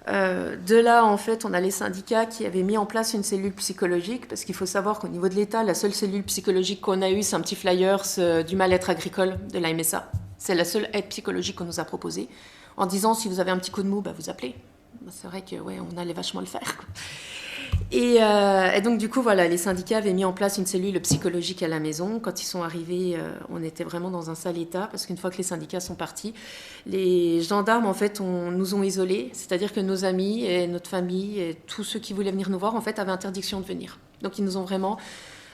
De là, en fait, on a les syndicats qui avaient mis en place une cellule psychologique, parce qu'il faut savoir qu'au niveau de l'État, la seule cellule psychologique qu'on a eue, c'est un petit flyer du mal-être agricole de la MSA. C'est la seule aide psychologique qu'on nous a proposée, en disant si vous avez un petit coup de mou, vous appelez. C'est vrai que on allait vachement le faire. Et donc du coup, voilà, les syndicats avaient mis en place une cellule psychologique à la maison. Quand ils sont arrivés, on était vraiment dans un sale état, parce qu'une fois que les syndicats sont partis, les gendarmes, en fait, nous ont isolés. C'est-à-dire que nos amis et notre famille et tous ceux qui voulaient venir nous voir, en fait, avaient interdiction de venir. Donc ils nous ont vraiment...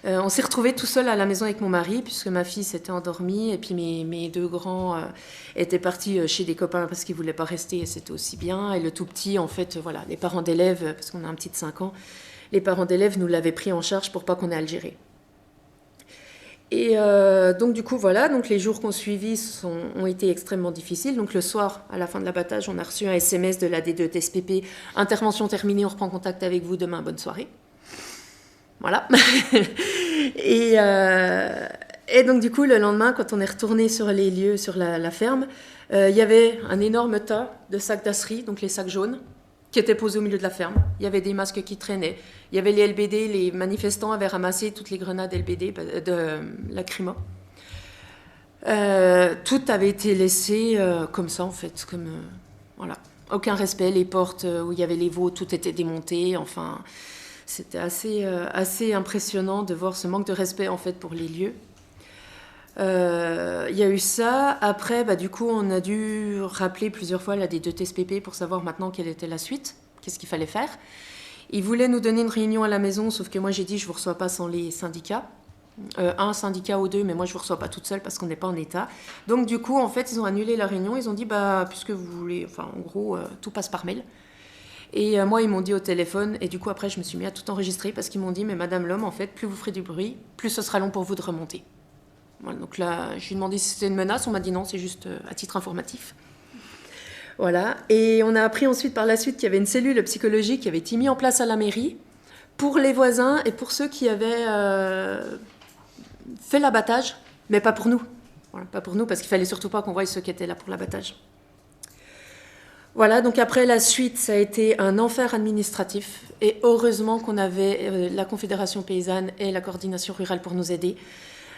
on s'est retrouvés tout seuls à la maison avec mon mari, puisque ma fille s'était endormie, et puis mes deux grands étaient partis chez des copains parce qu'ils ne voulaient pas rester, et c'était aussi bien. Et le tout petit, en fait, voilà, les parents d'élèves, parce qu'on a un petit de 5 ans, les parents d'élèves nous l'avaient pris en charge pour pas qu'on ait à le gérer. Et donc du coup, voilà, donc les jours qu'on suivit ont été extrêmement difficiles. Donc le soir, à la fin de l'abattage, on a reçu un SMS de la D2TSPP, intervention terminée, on reprend contact avec vous demain, bonne soirée. Voilà. Et donc du coup, le lendemain, quand on est retourné sur les lieux, sur la ferme, il y avait un énorme tas de sacs d'asserie, donc les sacs jaunes, qui étaient posés au milieu de la ferme. Il y avait des masques qui traînaient. Il y avait les LBD, les manifestants avaient ramassé toutes les grenades LBD de lacrymo. Tout avait été laissé comme ça, en fait. Voilà. Aucun respect. Les portes où il y avait les veaux, tout était démonté. Enfin... C'était assez impressionnant de voir ce manque de respect en fait pour les lieux. Il y a eu ça. Après, du coup, on a dû rappeler plusieurs fois la D2TSPP pour savoir maintenant quelle était la suite, qu'est-ce qu'il fallait faire. Ils voulaient nous donner une réunion à la maison, sauf que moi j'ai dit je ne vous reçois pas sans les syndicats. Un syndicat ou deux, mais moi je ne vous reçois pas toute seule parce qu'on n'est pas en état. Donc du coup, en fait, ils ont annulé la réunion. Ils ont dit, puisque vous voulez, enfin en gros, tout passe par mail. Et moi, ils m'ont dit au téléphone, et du coup, après, je me suis mis à tout enregistrer parce qu'ils m'ont dit, mais Madame Lhomme, en fait, plus vous ferez du bruit, plus ce sera long pour vous de remonter. Voilà, donc là, je lui ai demandé si c'était une menace, on m'a dit non, c'est juste à titre informatif. Voilà, et on a appris ensuite, par la suite, qu'il y avait une cellule psychologique qui avait été mise en place à la mairie pour les voisins et pour ceux qui avaient fait l'abattage, mais pas pour nous. Voilà, pas pour nous, parce qu'il fallait surtout pas qu'on voie ceux qui étaient là pour l'abattage. Voilà, donc après la suite, ça a été un enfer administratif. Et heureusement qu'on avait la Confédération paysanne et la coordination rurale pour nous aider.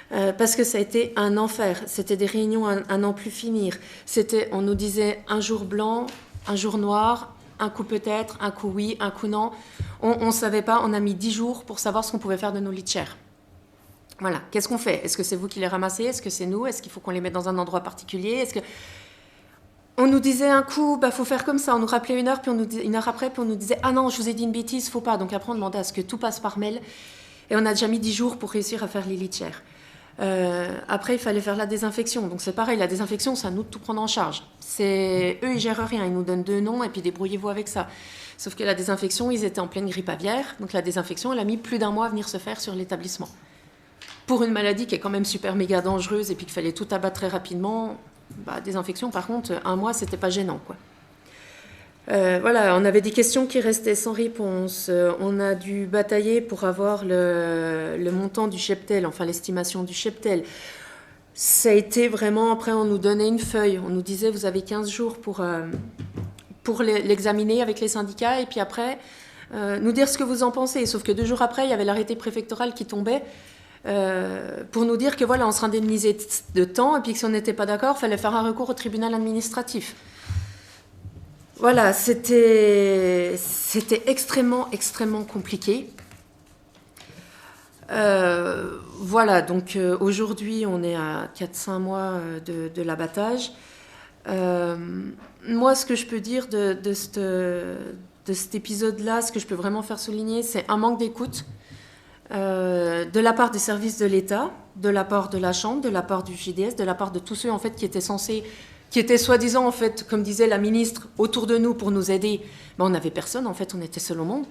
Parce que ça a été un enfer. C'était des réunions à n'en plus finir. On nous disait un jour blanc, un jour noir, un coup peut-être, un coup oui, un coup non. On ne savait pas, on a mis 10 jours pour savoir ce qu'on pouvait faire de nos lits de chair. Voilà, qu'est-ce qu'on fait? Est-ce que c'est vous qui les ramassez? Est-ce que c'est nous? Est-ce qu'il faut qu'on les mette dans un endroit particulier? On nous disait un coup, faut faire comme ça. On nous rappelait une heure, puis une heure après, puis on nous disait ah non, je vous ai dit une bêtise, faut pas. Donc après, on demandait à ce que tout passe par mail. Et on a déjà mis 10 jours pour réussir à faire les litières. Après, il fallait faire la désinfection. Donc c'est pareil, la désinfection, c'est à nous de tout prendre en charge. Eux, ils gèrent rien. Ils nous donnent 2 noms et puis débrouillez-vous avec ça. Sauf que la désinfection, ils étaient en pleine grippe aviaire. Donc la désinfection, elle a mis plus d'1 mois à venir se faire sur l'établissement. Pour une maladie qui est quand même super méga dangereuse et puis qu'il fallait tout abattre très rapidement, désinfection, par contre, 1 mois, c'était pas gênant, quoi. Voilà, on avait des questions qui restaient sans réponse. On a dû batailler pour avoir le montant du cheptel, enfin l'estimation du cheptel. Ça a été vraiment, après on nous donnait une feuille, on nous disait vous avez 15 jours pour l'examiner avec les syndicats et puis après nous dire ce que vous en pensez. Sauf que 2 jours après, il y avait l'arrêté préfectoral qui tombait pour nous dire que voilà, on sera indemnisé de temps et puis que si on n'était pas d'accord, il fallait faire un recours au tribunal administratif. Voilà, c'était extrêmement, extrêmement compliqué. Voilà, donc aujourd'hui, on est à 4-5 mois de l'abattage. Moi, ce que je peux dire de cet épisode-là, ce que je peux vraiment faire souligner, c'est un manque d'écoute de la part des services de l'État, de la part de la Chambre, de la part du JDS, de la part de tous ceux en fait, qui étaient soi-disant, en fait, comme disait la ministre, autour de nous pour nous aider. On n'avait personne, en fait, on était seul au monde.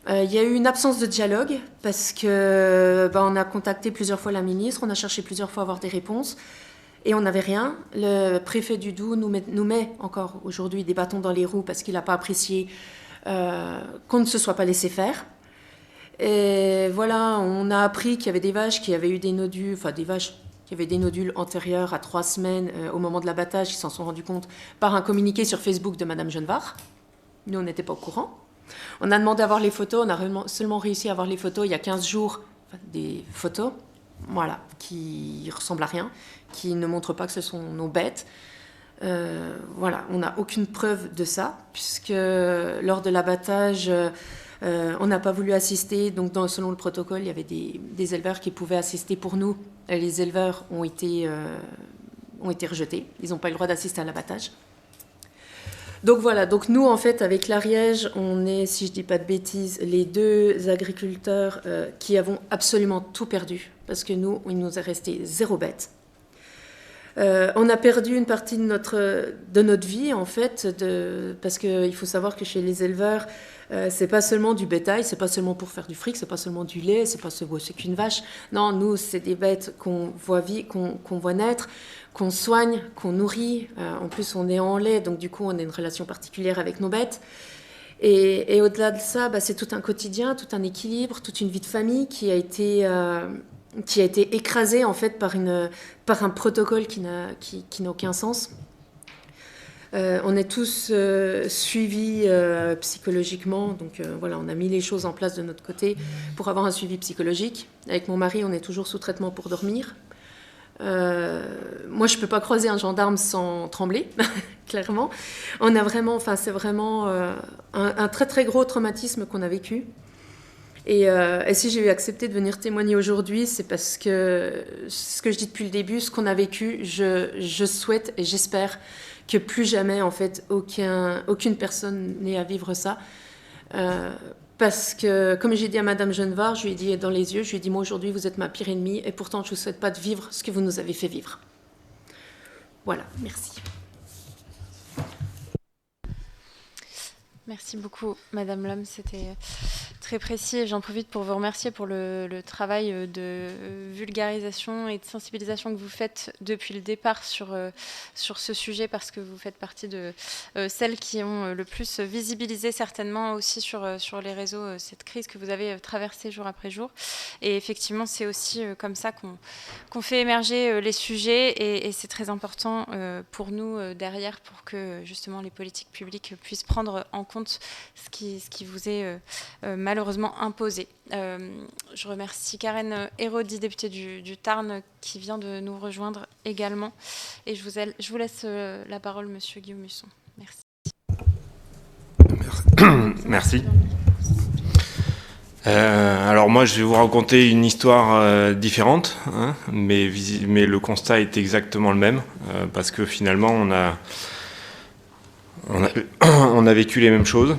Il y a eu une absence de dialogue parce que on a contacté plusieurs fois la ministre, on a cherché plusieurs fois à avoir des réponses et on n'avait rien. Le préfet du Doubs nous met encore aujourd'hui des bâtons dans les roues parce qu'il n'a pas apprécié qu'on ne se soit pas laissé faire. Et voilà, on a appris qu'il y avait des vaches qui avaient eu des nodules, enfin des vaches qui avaient des nodules antérieurs à 3 semaines au moment de l'abattage, ils s'en sont rendus compte par un communiqué sur Facebook de Madame Genevard. Nous, on n'était pas au courant. On a demandé à voir les photos, on a seulement réussi à voir les photos il y a 15 jours, des photos, voilà, qui ressemblent à rien, qui ne montrent pas que ce sont nos bêtes. Voilà, on n'a aucune preuve de ça, puisque lors de l'abattage, on n'a pas voulu assister. Donc, selon le protocole, il y avait des éleveurs qui pouvaient assister pour nous. Et les éleveurs ont été rejetés. Ils n'ont pas eu le droit d'assister à l'abattage. Donc voilà, donc nous en fait avec l'Ariège, on est, si je dis pas de bêtises, les 2 agriculteurs qui avons absolument tout perdu, parce que nous, il nous est resté 0 bête. On a perdu une partie de notre vie en fait, parce qu'il faut savoir que chez les éleveurs, c'est pas seulement du bétail, c'est pas seulement pour faire du fric, c'est pas seulement du lait, c'est qu'une vache. Non, nous c'est des bêtes qu'on voit naître, qu'on soigne, qu'on nourrit. En plus, on est en lait, donc du coup, on a une relation particulière avec nos bêtes. Et au-delà de ça, c'est tout un quotidien, tout un équilibre, toute une vie de famille qui a été écrasée en fait par un protocole qui n'a aucun sens. On est tous suivis psychologiquement, donc voilà, on a mis les choses en place de notre côté pour avoir un suivi psychologique. Avec mon mari, on est toujours sous traitement pour dormir. Moi, je ne peux pas croiser un gendarme sans trembler, clairement. C'est vraiment un très très gros traumatisme qu'on a vécu. Et si j'ai accepté de venir témoigner aujourd'hui, c'est parce que ce que je dis depuis le début, ce qu'on a vécu, je souhaite et j'espère que plus jamais, en fait, aucune personne n'ait à vivre ça. Parce que, comme j'ai dit à Madame Genevard, je lui ai dit dans les yeux, je lui ai dit, moi aujourd'hui, vous êtes ma pire ennemie, et pourtant, je ne vous souhaite pas de vivre ce que vous nous avez fait vivre. Voilà, merci. Merci beaucoup, Madame Lhomme, c'était très précis. J'en profite pour vous remercier pour le travail de vulgarisation et de sensibilisation que vous faites depuis le départ sur ce sujet, parce que vous faites partie de celles qui ont le plus visibilisé certainement aussi sur les réseaux cette crise que vous avez traversée jour après jour. Et effectivement, c'est aussi comme ça qu'on fait émerger les sujets, et c'est très important pour nous derrière, pour que justement les politiques publiques puissent prendre en compte ce qui vous est malheureusement imposé. Je remercie Karen Hérodi, députée du Tarn, qui vient de nous rejoindre également. Et je vous laisse la parole, Monsieur Guillaume Muson. Merci. Merci. Alors moi, je vais vous raconter une histoire différente, hein, mais le constat est exactement le même, parce que finalement, on a vécu les mêmes choses.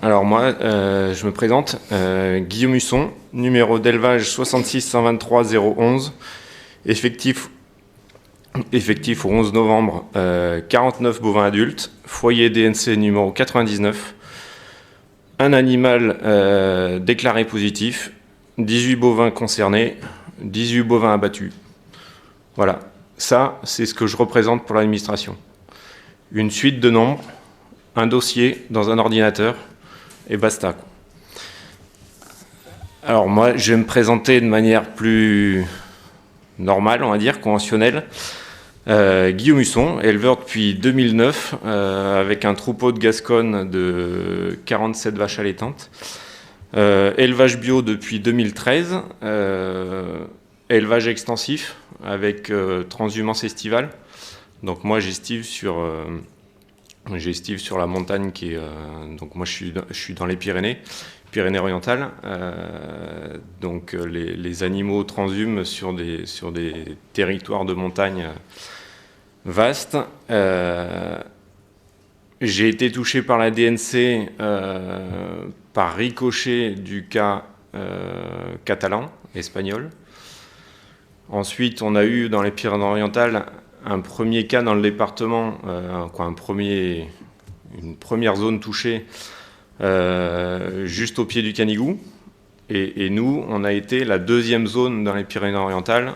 Alors moi, je me présente, Guillaume Husson, numéro d'élevage 66 123 011, effectif au 11 novembre, 49 bovins adultes, foyer DNC numéro 99, un animal déclaré positif, 18 bovins concernés, 18 bovins abattus. Voilà, ça c'est ce que je représente pour l'administration. Une suite de nombres, un dossier dans un ordinateur, et basta. Alors moi, je vais me présenter de manière plus normale, on va dire, conventionnelle. Guillaume Husson, éleveur depuis 2009, avec un troupeau de Gascogne de 47 vaches allaitantes. Élevage bio depuis 2013, élevage extensif avec transhumance estivale. Donc moi j'estive sur la montagne qui est donc moi je suis dans les Pyrénées-Orientales. Donc les animaux transhument sur des territoires de montagne vastes. J'ai été touché par la DNC par ricochet du cas catalan, espagnol. Ensuite, on a eu dans les Pyrénées-Orientales un premier cas dans le département, une première zone touchée juste au pied du Canigou. Et nous, on a été la deuxième zone dans les Pyrénées-Orientales,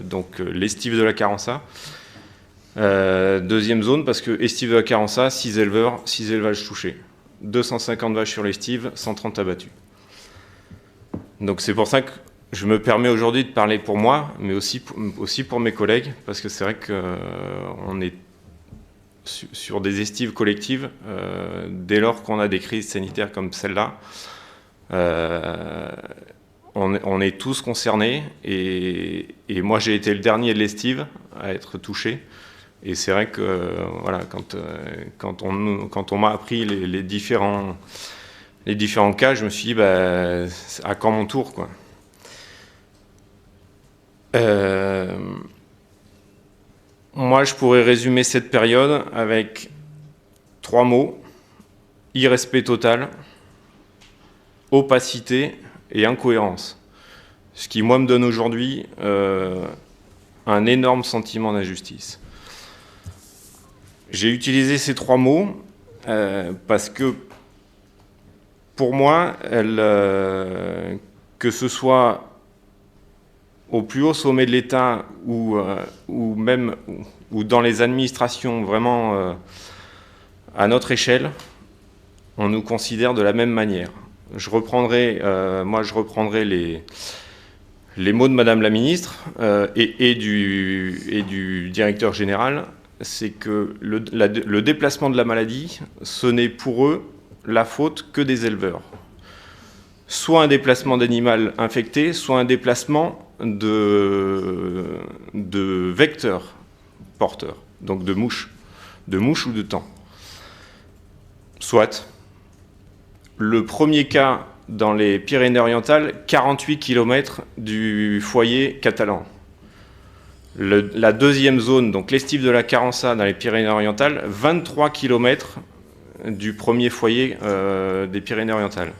donc l'estive de la Carença. Deuxième zone parce que estive de la Carença, 6 éleveurs, 6 élevages touchés. 250 vaches sur l'estive, 130 abattus. Donc c'est pour ça que je me permets aujourd'hui de parler pour moi, mais aussi pour mes collègues, parce que c'est vrai qu'on est sur des estives collectives, dès lors qu'on a des crises sanitaires comme celle-là, on est tous concernés, et moi j'ai été le dernier de l'estive à être touché. Et c'est vrai que voilà, quand on m'a appris les différents cas, je me suis dit, à quand mon tour, quoi. Moi, je pourrais résumer cette période avec 3 mots: irrespect total, opacité et incohérence. Ce qui, moi, me donne aujourd'hui un énorme sentiment d'injustice. J'ai utilisé ces 3 mots parce que, pour moi, que ce soit au plus haut sommet de l'État ou dans les administrations vraiment à notre échelle, on nous considère de la même manière. Je reprendrai les mots de Madame la Ministre et du directeur général. C'est que le déplacement de la maladie, ce n'est pour eux la faute que des éleveurs. Soit un déplacement d'animal infecté, soit un déplacement de vecteurs porteurs, donc de mouches ou de tampons. Soit. Le premier cas dans les Pyrénées-Orientales, 48 km du foyer catalan. La deuxième zone, donc l'estive de la Carença dans les Pyrénées-Orientales, 23 km du premier foyer des Pyrénées-Orientales.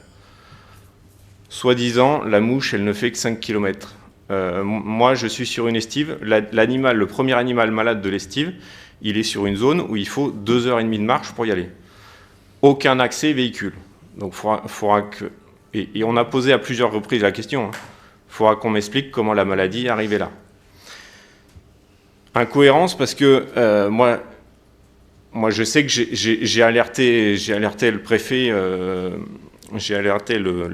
Soi-disant, la mouche, elle ne fait que 5 km. Moi, je suis sur une estive. Le premier animal malade de l'estive, il est sur une zone où il faut 2h30 de marche pour y aller. Aucun accès véhicule. Donc, faudra que... Et on a posé à plusieurs reprises la question. Il faudra qu'on m'explique comment la maladie est arrivée là. Incohérence parce que moi, je sais que j'ai alerté le préfet, le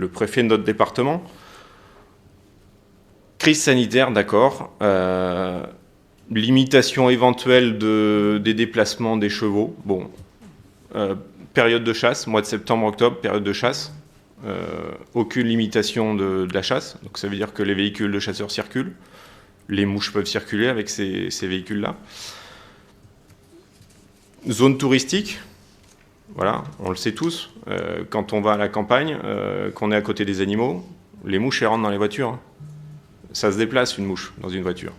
préfet de notre département. Crise sanitaire, d'accord. Limitation éventuelle des déplacements des chevaux. Bon, période de chasse, mois de septembre-octobre, période de chasse. Aucune limitation de la chasse. Donc ça veut dire que les véhicules de chasseurs circulent. Les mouches peuvent circuler avec ces véhicules-là. Zone touristique, voilà, on le sait tous. Quand on va à la campagne, qu'on est à côté des animaux, les mouches, elles rentrent dans les voitures. Hein. Ça se déplace, une mouche, dans une voiture.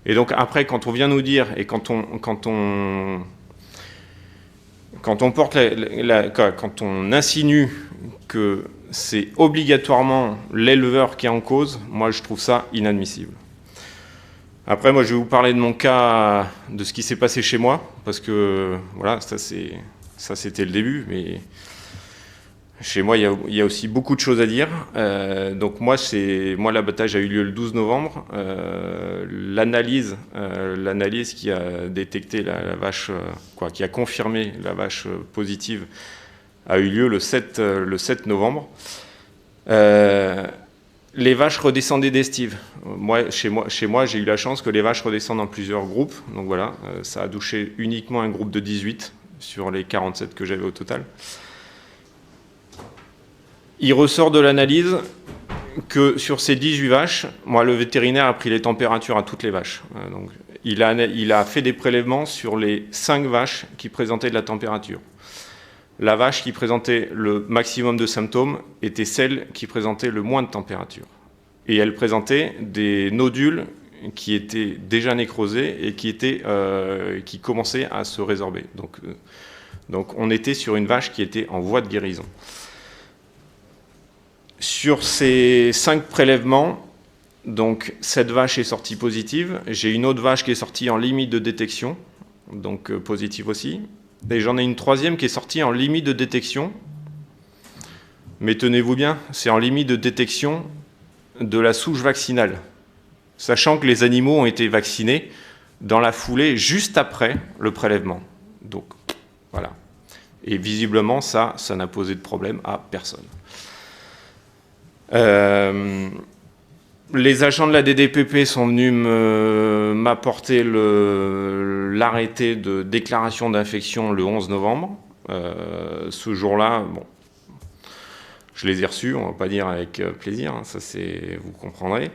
Et donc après, quand on vient nous dire, et quand on quand on insinue que c'est obligatoirement l'éleveur qui est en cause, moi je trouve ça inadmissible. Après, moi je vais vous parler de mon cas, de ce qui s'est passé chez moi, parce que voilà, ça c'était le début, mais chez moi il y a aussi beaucoup de choses à dire. Donc moi l'abattage a eu lieu le 12 novembre. L'analyse qui a détecté la vache, qui a confirmé la vache positive, a eu lieu le 7 novembre. Les vaches redescendaient d'estive. Chez moi, j'ai eu la chance que les vaches redescendent en plusieurs groupes. Donc voilà, ça a touché uniquement un groupe de 18 sur les 47 que j'avais au total. Il ressort de l'analyse que sur ces 18 vaches, le vétérinaire a pris les températures à toutes les vaches. Donc, il a fait des prélèvements sur les 5 vaches qui présentaient de la température. La vache qui présentait le maximum de symptômes était celle qui présentait le moins de température. Et elle présentait des nodules qui étaient déjà nécrosés et qui commençaient à se résorber. Donc on était sur une vache qui était en voie de guérison. Sur ces 5 prélèvements, donc cette vache est sortie positive. J'ai une autre vache qui est sortie en limite de détection, donc positive aussi. Et j'en ai une troisième qui est sortie en limite de détection. Mais tenez-vous bien, c'est en limite de détection de la souche vaccinale. Sachant que les animaux ont été vaccinés dans la foulée, juste après le prélèvement. Donc, voilà. Et visiblement, ça n'a posé de problème à personne. Les agents de la DDPP sont venus m'apporter l'arrêté de déclaration d'infection le 11 novembre. Ce jour-là, je les ai reçus, on ne va pas dire avec plaisir, hein, vous comprendrez.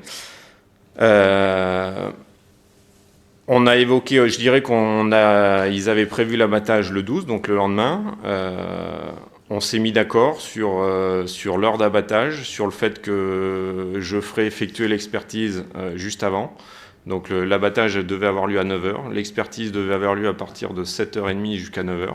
On a évoqué, je dirais ils avaient prévu l'abattage le 12, donc le lendemain. On s'est mis d'accord sur l'heure d'abattage, sur le fait que je ferais effectuer l'expertise juste avant. Donc l'abattage devait avoir lieu à 9h, l'expertise devait avoir lieu à partir de 7h30 jusqu'à 9h.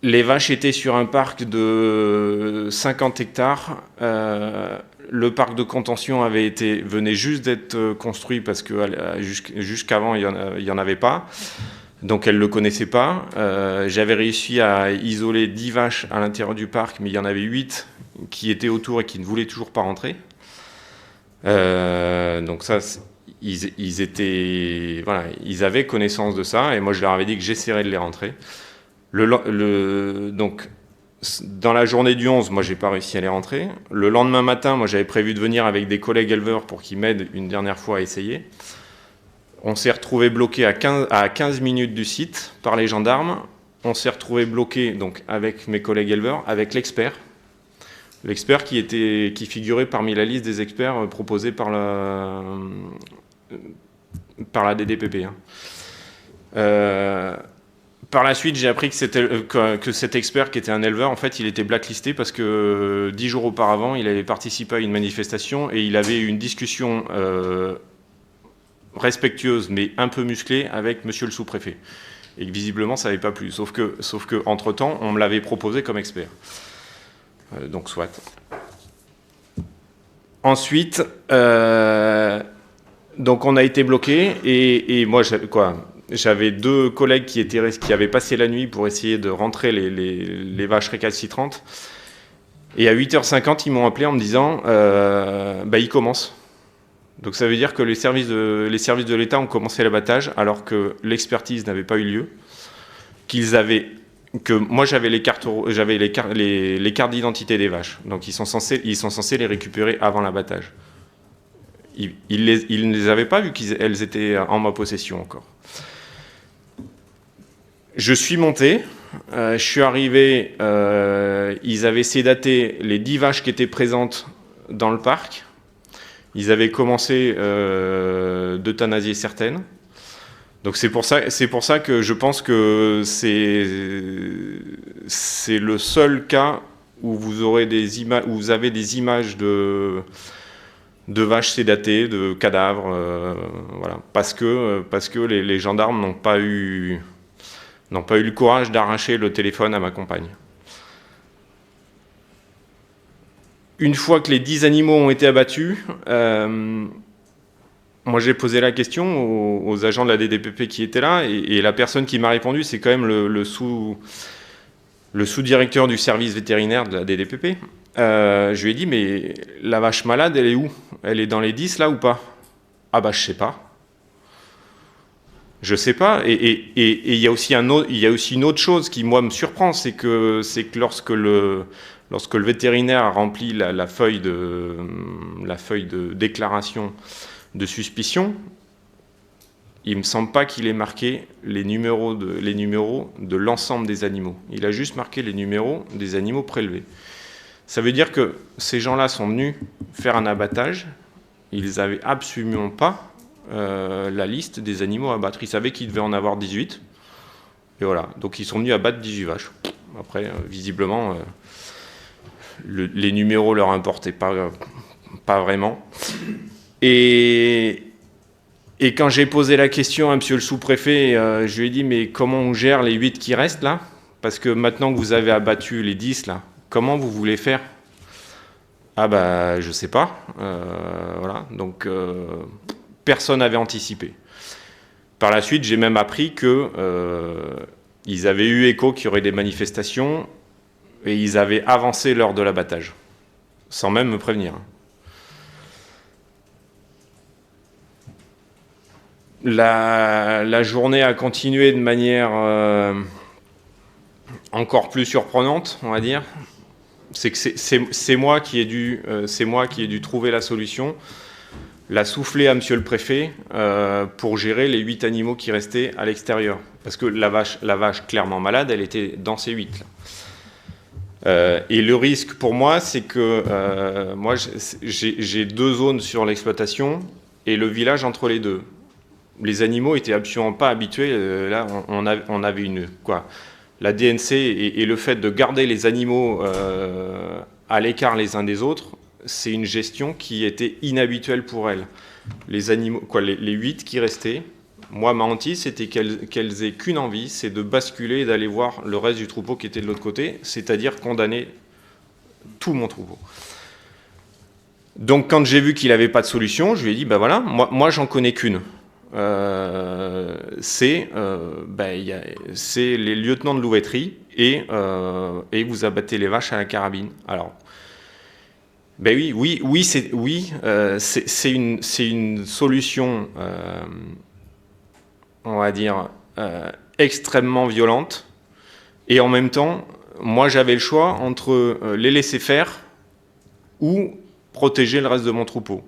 Les vaches étaient sur un parc de 50 hectares. Le parc de contention venait juste d'être construit parce que jusqu'avant il n'y en avait pas. Donc elle ne le connaissait pas. J'avais réussi à isoler 10 vaches à l'intérieur du parc, mais il y en avait 8 qui étaient autour et qui ne voulaient toujours pas rentrer. Donc ça, ils avaient connaissance de ça, et moi je leur avais dit que j'essaierais de les rentrer. Donc dans la journée du 11, moi j'ai pas réussi à les rentrer. Le lendemain matin, moi j'avais prévu de venir avec des collègues éleveurs pour qu'ils m'aident une dernière fois à essayer. On s'est retrouvé bloqué à 15 minutes du site par les gendarmes. On s'est retrouvé bloqué donc avec mes collègues éleveurs, avec l'expert qui figurait parmi la liste des experts proposés par la DDPP. Par la suite, j'ai appris que cet expert, qui était un éleveur, en fait, il était blacklisté parce que 10 jours auparavant, il avait participé à une manifestation et il avait eu une discussion respectueuse mais un peu musclée avec monsieur le sous-préfet. Et que visiblement, ça n'avait pas plu. Sauf que entre-temps, on me l'avait proposé comme expert. Donc, soit. Ensuite, donc on a été bloqué et moi, j'avais 2 collègues qui avaient passé la nuit pour essayer de rentrer les vaches récalcitrantes. Et à 8h50, ils m'ont appelé en me disant il commence. Donc ça veut dire que les services de l'État ont commencé l'abattage alors que l'expertise n'avait pas eu lieu, moi j'avais les cartes d'identité des vaches, donc ils sont censés les récupérer avant l'abattage. Ils ne les avaient pas vu qu'elles étaient en ma possession encore. Je suis monté, je suis arrivé, ils avaient sédaté les 10 vaches qui étaient présentes dans le parc. Ils avaient commencé d'euthanasier certaines. Donc c'est pour ça que je pense que c'est le seul cas où vous avez des images de vaches sédatées, de cadavres, voilà, parce que les gendarmes n'ont pas eu n'ont pas eu le courage d'arracher le téléphone à ma compagne. Une fois que les 10 animaux ont été abattus, moi j'ai posé la question aux agents de la DDPP qui étaient là, et la personne qui m'a répondu, c'est quand même le sous-directeur du service vétérinaire de la DDPP. Je lui ai dit, mais la vache malade, elle est où? Elle est dans les 10 là ou pas? Ah bah je sais pas. Je sais pas. Et il y a aussi une autre chose qui moi me surprend, c'est que lorsque le vétérinaire a rempli la feuille de déclaration de suspicion, il ne me semble pas qu'il ait marqué les numéros de l'ensemble des animaux. Il a juste marqué les numéros des animaux prélevés. Ça veut dire que ces gens-là sont venus faire un abattage. Ils n'avaient absolument pas la liste des animaux à abattre. Ils savaient qu'il devait en avoir 18. Et voilà. Donc ils sont venus abattre 18 vaches. Après, visiblement, les numéros leur importaient pas vraiment. Et quand j'ai posé la question à monsieur le sous-préfet, je lui ai dit, mais comment on gère les 8 qui restent là? Parce que maintenant que vous avez abattu les 10 là, comment vous voulez faire? Ah bah je sais pas. Voilà. Donc personne n'avait anticipé. Par la suite, j'ai même appris que ils avaient eu écho qu'il y aurait des manifestations et ils avaient avancé l'heure de l'abattage, sans même me prévenir. La journée a continué de manière encore plus surprenante, on va dire. C'est que c'est moi qui ai dû trouver la solution, la souffler à monsieur le préfet pour gérer les 8 animaux qui restaient à l'extérieur. Parce que la vache clairement malade, elle était dans ces 8 là. Et le risque pour moi, c'est que moi j'ai 2 zones sur l'exploitation et le village entre les deux. Les animaux étaient absolument pas habitués. Là, on avait la DNC et le fait de garder les animaux à l'écart les uns des autres, c'est une gestion qui était inhabituelle pour elles. Les animaux, les 8 qui restaient, moi, ma hantise, c'était qu'elles aient qu'une envie, c'est de basculer et d'aller voir le reste du troupeau qui était de l'autre côté, c'est-à-dire condamner tout mon troupeau. Donc, quand j'ai vu qu'il n'avait pas de solution, je lui ai dit, ben voilà, moi j'en connais qu'une. C'est les lieutenants de louveterie et vous abattez les vaches à la carabine. Alors, c'est une solution, on va dire, extrêmement violente. Et en même temps, moi j'avais le choix entre les laisser faire ou protéger le reste de mon troupeau.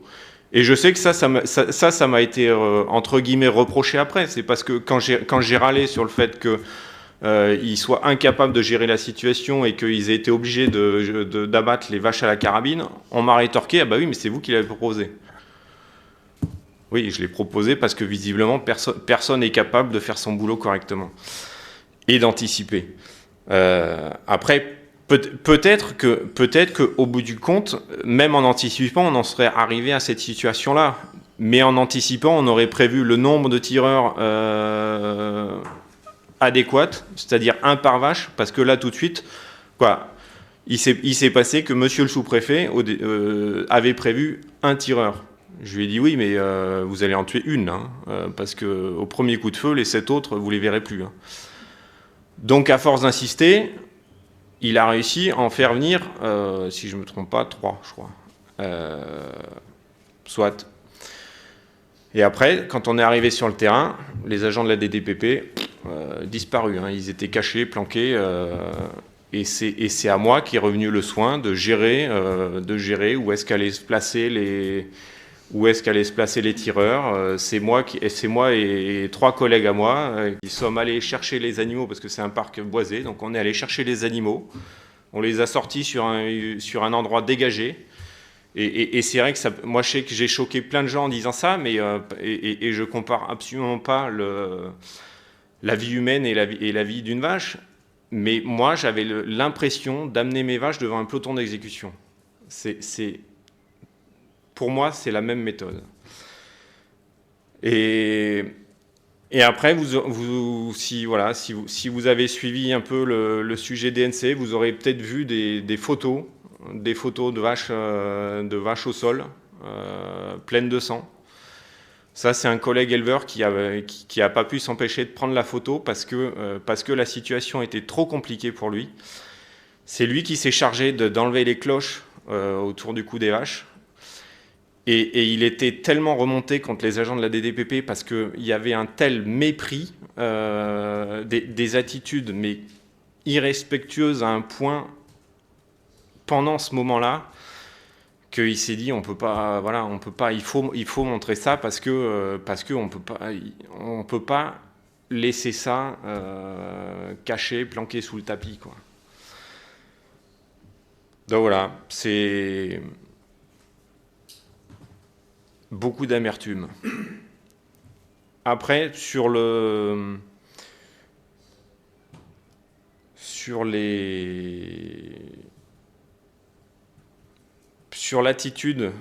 Et je sais que ça m'a été, entre guillemets, reproché après. C'est parce que quand j'ai râlé sur le fait qu'ils soient incapables de gérer la situation et qu'ils aient été obligés d'abattre les vaches à la carabine, on m'a rétorqué, ah bah oui, mais c'est vous qui l'avez proposé. Oui, je l'ai proposé parce que visiblement, personne n'est capable de faire son boulot correctement et d'anticiper. Après, peut-être qu'au bout du compte, même en anticipant, on en serait arrivé à cette situation-là. Mais en anticipant, on aurait prévu le nombre de tireurs adéquat, c'est-à-dire 1 par vache, parce que là, tout de suite, il s'est passé que monsieur le sous-préfet avait prévu 1 tireur. Je lui ai dit oui, mais vous allez en tuer une, hein, parce qu'au premier coup de feu, les 7 autres, vous les verrez plus. Hein. Donc, à force d'insister, il a réussi à en faire venir, si je ne me trompe pas, 3, je crois. Soit. Et après, quand on est arrivé sur le terrain, les agents de la DDPP disparus. Hein, ils étaient cachés, planqués. Et c'est à moi qui est revenu le soin de gérer où est-ce qu'allaient se placer les tireurs. C'est moi et 3 collègues à moi qui sommes allés chercher les animaux parce que c'est un parc boisé. Donc on est allé chercher les animaux. On les a sortis sur un endroit dégagé. Et c'est vrai que moi je sais que j'ai choqué plein de gens en disant ça, mais et je compare absolument pas la vie humaine et la vie d'une vache. Mais moi j'avais l'impression d'amener mes vaches devant un peloton d'exécution. Pour moi, c'est la même méthode. Et Et après, si vous avez suivi un peu le sujet DNC, vous aurez peut-être vu des photos de vaches au sol, pleines de sang. Ça, c'est un collègue éleveur qui a pas pu s'empêcher de prendre la photo parce que la situation était trop compliquée pour lui. C'est lui qui s'est chargé d'enlever les cloches autour du cou des vaches. Et il était tellement remonté contre les agents de la DDPP parce qu'il y avait un tel mépris, des attitudes mais irrespectueuses à un point pendant ce moment-là, qu'il s'est dit on peut pas, il faut montrer ça parce que on peut pas laisser ça caché, planqué sous le tapis, quoi. Donc voilà, c'est beaucoup d'amertume. Après, sur l'attitude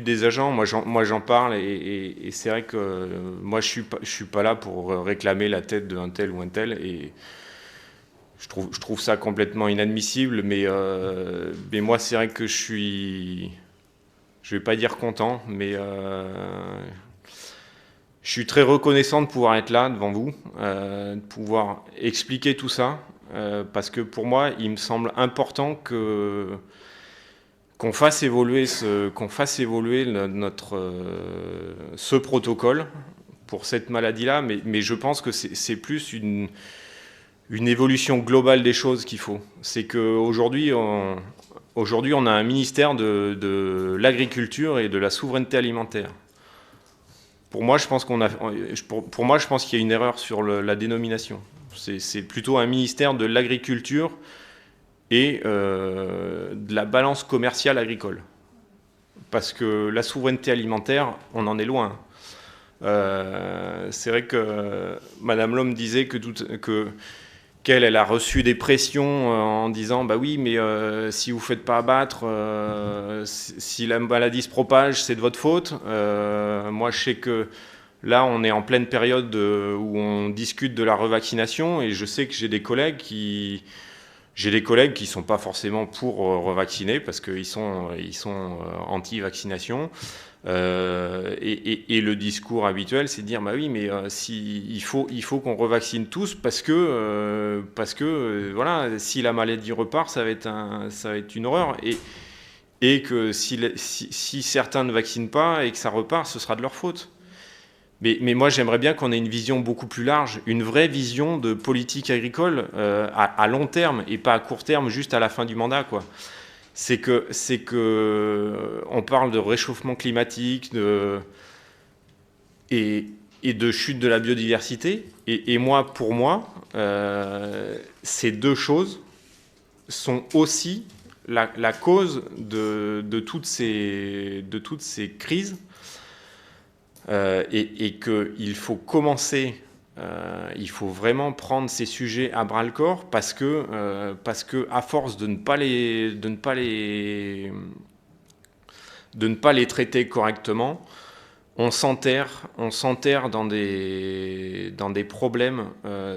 des agents, moi j'en parle et c'est vrai que moi je suis pas là pour réclamer la tête d'un tel ou un tel, et je trouve ça complètement inadmissible, mais moi c'est vrai que je vais pas dire content, mais je suis très reconnaissant de pouvoir être là devant vous, de pouvoir expliquer tout ça, parce que pour moi il me semble important qu'on fasse évoluer ce protocole pour cette maladie-là, mais je pense que c'est plus une évolution globale des choses qu'il faut. C'est qu'aujourd'hui, on a un ministère de l'agriculture et de la souveraineté alimentaire. Pour moi, je pense qu'il y a une erreur sur la dénomination. C'est plutôt un ministère de l'agriculture et de la balance commerciale agricole. Parce que la souveraineté alimentaire, on en est loin. C'est vrai que Madame Lhomme disait qu'elle a reçu des pressions en disant bah oui, mais si vous ne faites pas abattre, si la maladie se propage, c'est de votre faute. Moi, je sais que là, on est en pleine période où on discute de la revaccination, et je sais que j'ai des collègues qui sont pas forcément pour revacciner parce qu'ils sont anti-vaccination. Et le discours habituel, c'est de dire bah oui, mais il faut qu'on revaccine tous parce que voilà, si la maladie repart, ça va être une horreur, et que si certains ne vaccinent pas et que ça repart, ce sera de leur faute. Mais moi, j'aimerais bien qu'on ait une vision beaucoup plus large, une vraie vision de politique agricole à long terme et pas à court terme, juste à la fin du mandat, quoi. C'est que on parle de réchauffement climatique et de chute de la biodiversité. Et moi, pour moi, ces deux choses sont aussi la cause de toutes ces crises. Et qu'il faut commencer, il faut vraiment prendre ces sujets à bras le corps parce que à force de ne pas les traiter correctement, on s'enterre dans des problèmes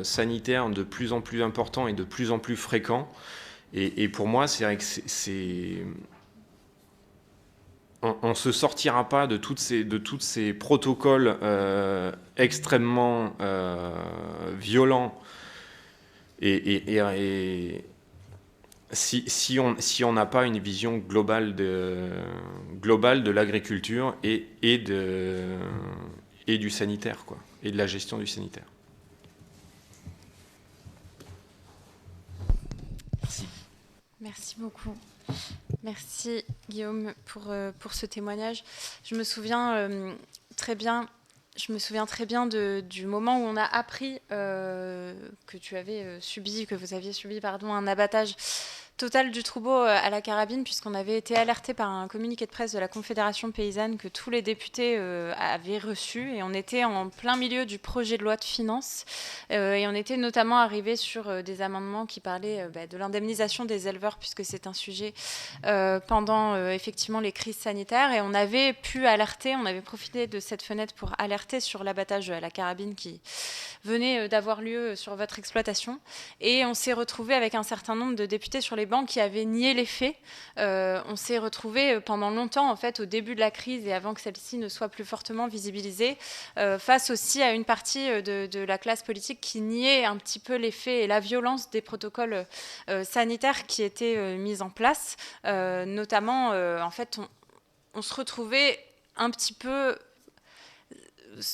sanitaires de plus en plus importants et de plus en plus fréquents. Et pour moi, c'est vrai que on ne se sortira pas de tous ces protocoles extrêmement violents et si on n'a pas une vision globale de l'agriculture et du sanitaire, quoi, et de la gestion du sanitaire. Merci beaucoup. Merci Guillaume pour ce témoignage. Je me souviens très bien du moment où on a appris que vous aviez subi un abattage totale du troupeau à la carabine, puisqu'on avait été alerté par un communiqué de presse de la Confédération paysanne que tous les députés avaient reçu, et on était en plein milieu du projet de loi de finances, et on était notamment arrivé sur des amendements qui parlaient de l'indemnisation des éleveurs, puisque c'est un sujet pendant effectivement les crises sanitaires, et on avait pu alerter, on avait profité de cette fenêtre pour alerter sur l'abattage à la carabine qui venait d'avoir lieu sur votre exploitation, et on s'est retrouvé avec un certain nombre de députés sur les bancs qui avaient nié les faits. On s'est retrouvé pendant longtemps, en fait, au début de la crise et avant que celle-ci ne soit plus fortement visibilisée, face aussi à une partie de la classe politique qui niait un petit peu les faits et la violence des protocoles sanitaires qui étaient mis en place. Notamment, en fait, on se retrouvait un petit peu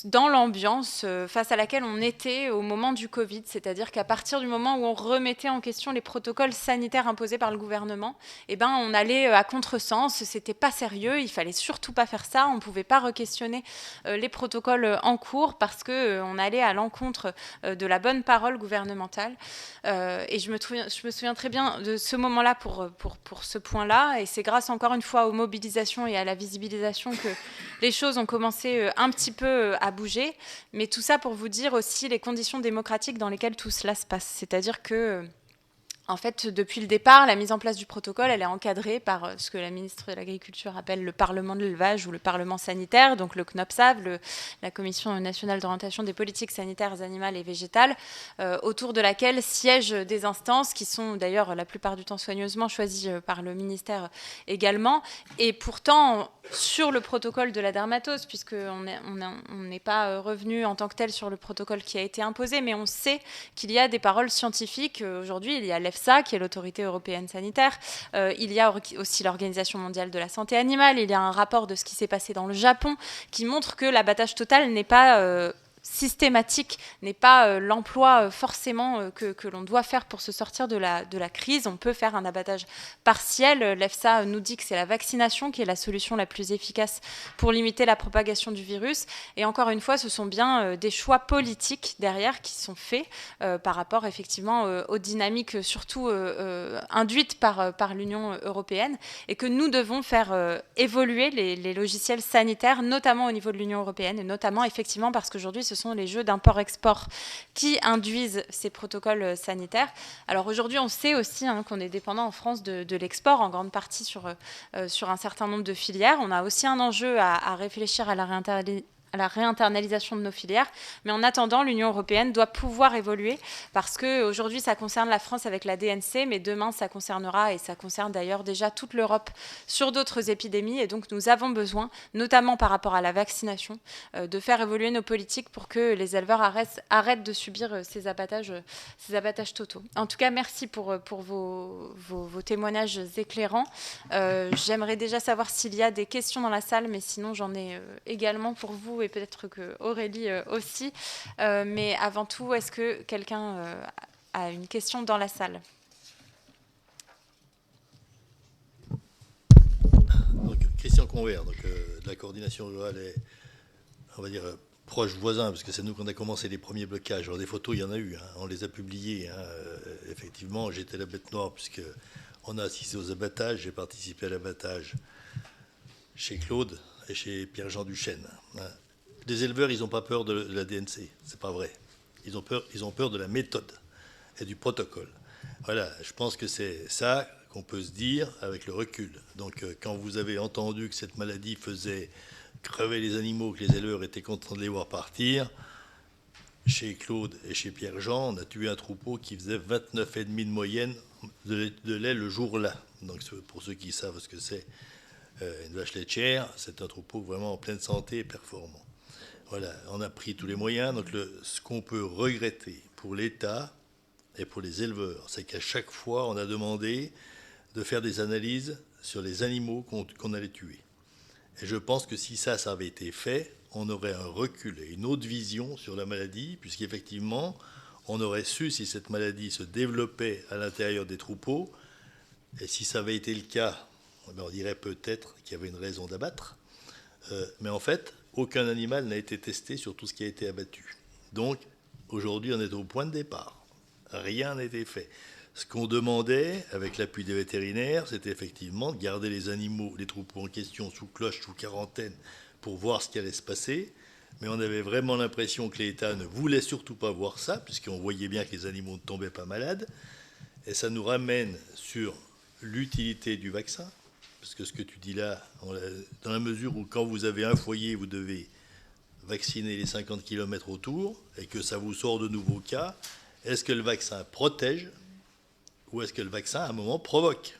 dans l'ambiance face à laquelle on était au moment du Covid, c'est-à-dire qu'à partir du moment où on remettait en question les protocoles sanitaires imposés par le gouvernement, on allait à contresens, c'était pas sérieux, il fallait surtout pas faire ça, on pouvait pas re-questionner les protocoles en cours parce que on allait à l'encontre de la bonne parole gouvernementale. Et je me souviens très bien de ce moment-là pour ce point-là, et c'est grâce encore une fois aux mobilisations et à la visibilisation que les choses ont commencé un petit peu à bouger, mais tout ça pour vous dire aussi les conditions démocratiques dans lesquelles tout cela se passe. C'est-à-dire que, en fait, depuis le départ, la mise en place du protocole, elle est encadrée par ce que la ministre de l'Agriculture appelle le Parlement de l'élevage ou le Parlement sanitaire, donc le CNOPSAV, la Commission nationale d'orientation des politiques sanitaires animales et végétales, autour de laquelle siègent des instances qui sont d'ailleurs la plupart du temps soigneusement choisies par le ministère également. Et pourtant, sur le protocole de la dermatose, puisqu'on n'est pas revenu en tant que tel sur le protocole qui a été imposé, mais on sait qu'il y a des paroles scientifiques. Aujourd'hui, il y a l'EFSA, qui est l'autorité européenne sanitaire. Il y a aussi l'Organisation mondiale de la santé animale. Il y a un rapport de ce qui s'est passé dans le Japon qui montre que l'abattage total n'est pas systématique, n'est pas l'emploi forcément que l'on doit faire pour se sortir de la crise. On peut faire un abattage partiel. L'EFSA nous dit que c'est la vaccination qui est la solution la plus efficace pour limiter la propagation du virus. Et encore une fois, ce sont bien des choix politiques derrière qui sont faits par rapport effectivement aux dynamiques surtout induites par l'Union européenne, et que nous devons faire évoluer les logiciels sanitaires, notamment au niveau de l'Union européenne, et notamment effectivement parce qu'aujourd'hui, ce sont les jeux d'import-export qui induisent ces protocoles sanitaires. Alors aujourd'hui, on sait aussi qu'on est dépendant en France de l'export, en grande partie sur un certain nombre de filières. On a aussi un enjeu à réfléchir à la réinternalisation de nos filières. Mais en attendant, l'Union européenne doit pouvoir évoluer parce qu'aujourd'hui, ça concerne la France avec la DNC, mais demain, ça concernera, et ça concerne d'ailleurs déjà toute l'Europe sur d'autres épidémies. Et donc, nous avons besoin, notamment par rapport à la vaccination, de faire évoluer nos politiques pour que les éleveurs arrêtent de subir ces abattages totaux. En tout cas, merci pour vos témoignages éclairants. J'aimerais déjà savoir s'il y a des questions dans la salle, mais sinon, j'en ai également pour vous, et peut-être que Aurélie aussi. Mais avant tout, est-ce que quelqu'un a une question dans la salle ? Donc, Christian Convert, de la coordination rurale et, on va dire, proche voisin, parce que c'est nous qu'on a commencé les premiers blocages. Alors, des photos, il y en a eu, on les a publiées. Effectivement, j'étais la bête noire, puisqu'on a assisté aux abattages. J'ai participé à l'abattage chez Claude et chez Pierre-Jean Duchesne. Les éleveurs, ils n'ont pas peur de la DNC, c'est pas vrai. Ils ont peur de la méthode et du protocole. Voilà, je pense que c'est ça qu'on peut se dire avec le recul. Donc, quand vous avez entendu que cette maladie faisait crever les animaux, que les éleveurs étaient contents de les voir partir, chez Claude et chez Pierre-Jean, on a tué un troupeau qui faisait 29,5 de moyenne de lait le jour-là. Donc, pour ceux qui savent ce que c'est, une vache laitière, c'est un troupeau vraiment en pleine santé et performant. Voilà, on a pris tous les moyens. Donc, ce qu'on peut regretter pour l'État et pour les éleveurs, c'est qu'à chaque fois, on a demandé de faire des analyses sur les animaux qu'on allait tuer. Et je pense que si ça avait été fait, on aurait un recul et une autre vision sur la maladie, puisqu'effectivement, on aurait su si cette maladie se développait à l'intérieur des troupeaux. Et si ça avait été le cas, on dirait peut-être qu'il y avait une raison d'abattre. Mais en fait, aucun animal n'a été testé sur tout ce qui a été abattu. Donc, aujourd'hui, on est au point de départ. Rien n'a été fait. Ce qu'on demandait, avec l'appui des vétérinaires, c'était effectivement de garder les animaux, les troupeaux en question, sous cloche, sous quarantaine, pour voir ce qui allait se passer. Mais on avait vraiment l'impression que l'État ne voulait surtout pas voir ça, puisqu'on voyait bien que les animaux ne tombaient pas malades. Et ça nous ramène sur l'utilité du vaccin, parce que ce que tu dis là, dans la mesure où quand vous avez un foyer, vous devez vacciner les 50 km autour, et que ça vous sort de nouveaux cas, est-ce que le vaccin protège ou est-ce que le vaccin, à un moment, provoque?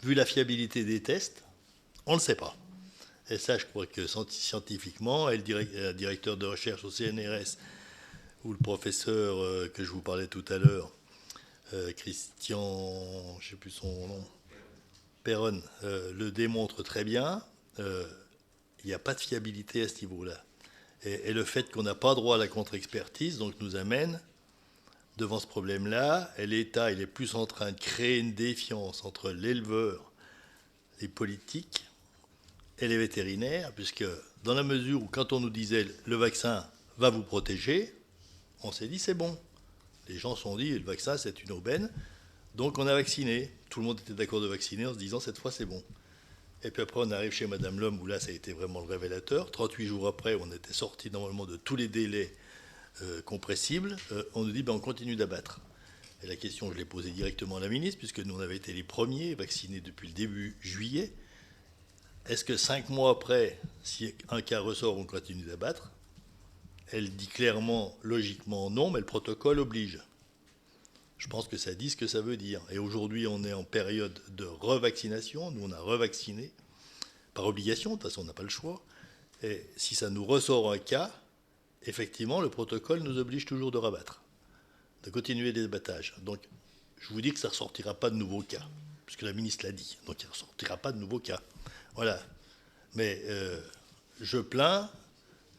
Vu la fiabilité des tests, on ne le sait pas. Et ça, je crois que scientifiquement, et le directeur de recherche au CNRS, ou le professeur que je vous parlais tout à l'heure, Christian, je ne sais plus son nom, Perron, le démontre très bien. Il n'y a pas de fiabilité à ce niveau-là. Et le fait qu'on n'a pas droit à la contre-expertise donc nous amène devant ce problème-là. Et l'État, il est plus en train de créer une défiance entre l'éleveur, les politiques et les vétérinaires, puisque dans la mesure où quand on nous disait le vaccin va vous protéger, on s'est dit c'est bon. Les gens se sont dit le vaccin c'est une aubaine, donc on a vacciné. Tout le monde était d'accord de vacciner en se disant cette fois c'est bon. Et puis après on arrive chez Madame Lhomme où là ça a été vraiment le révélateur. 38 jours après on était sorti normalement de tous les délais compressibles. On nous dit on continue d'abattre. Et la question je l'ai posée directement à la ministre puisque nous on avait été les premiers vaccinés depuis le début juillet. Est-ce que 5 mois après, si un cas ressort, on continue d'abattre? Elle dit clairement, logiquement non, mais le protocole oblige. Je pense que ça dit ce que ça veut dire. Et aujourd'hui, on est en période de revaccination. Nous, on a revacciné par obligation. De toute façon, on n'a pas le choix. Et si ça nous ressort un cas, effectivement, le protocole nous oblige toujours de rabattre, de continuer les abattages. Donc, je vous dis que ça ne ressortira pas de nouveaux cas, puisque la ministre l'a dit. Donc, il ne ressortira pas de nouveaux cas. Voilà. Mais je plains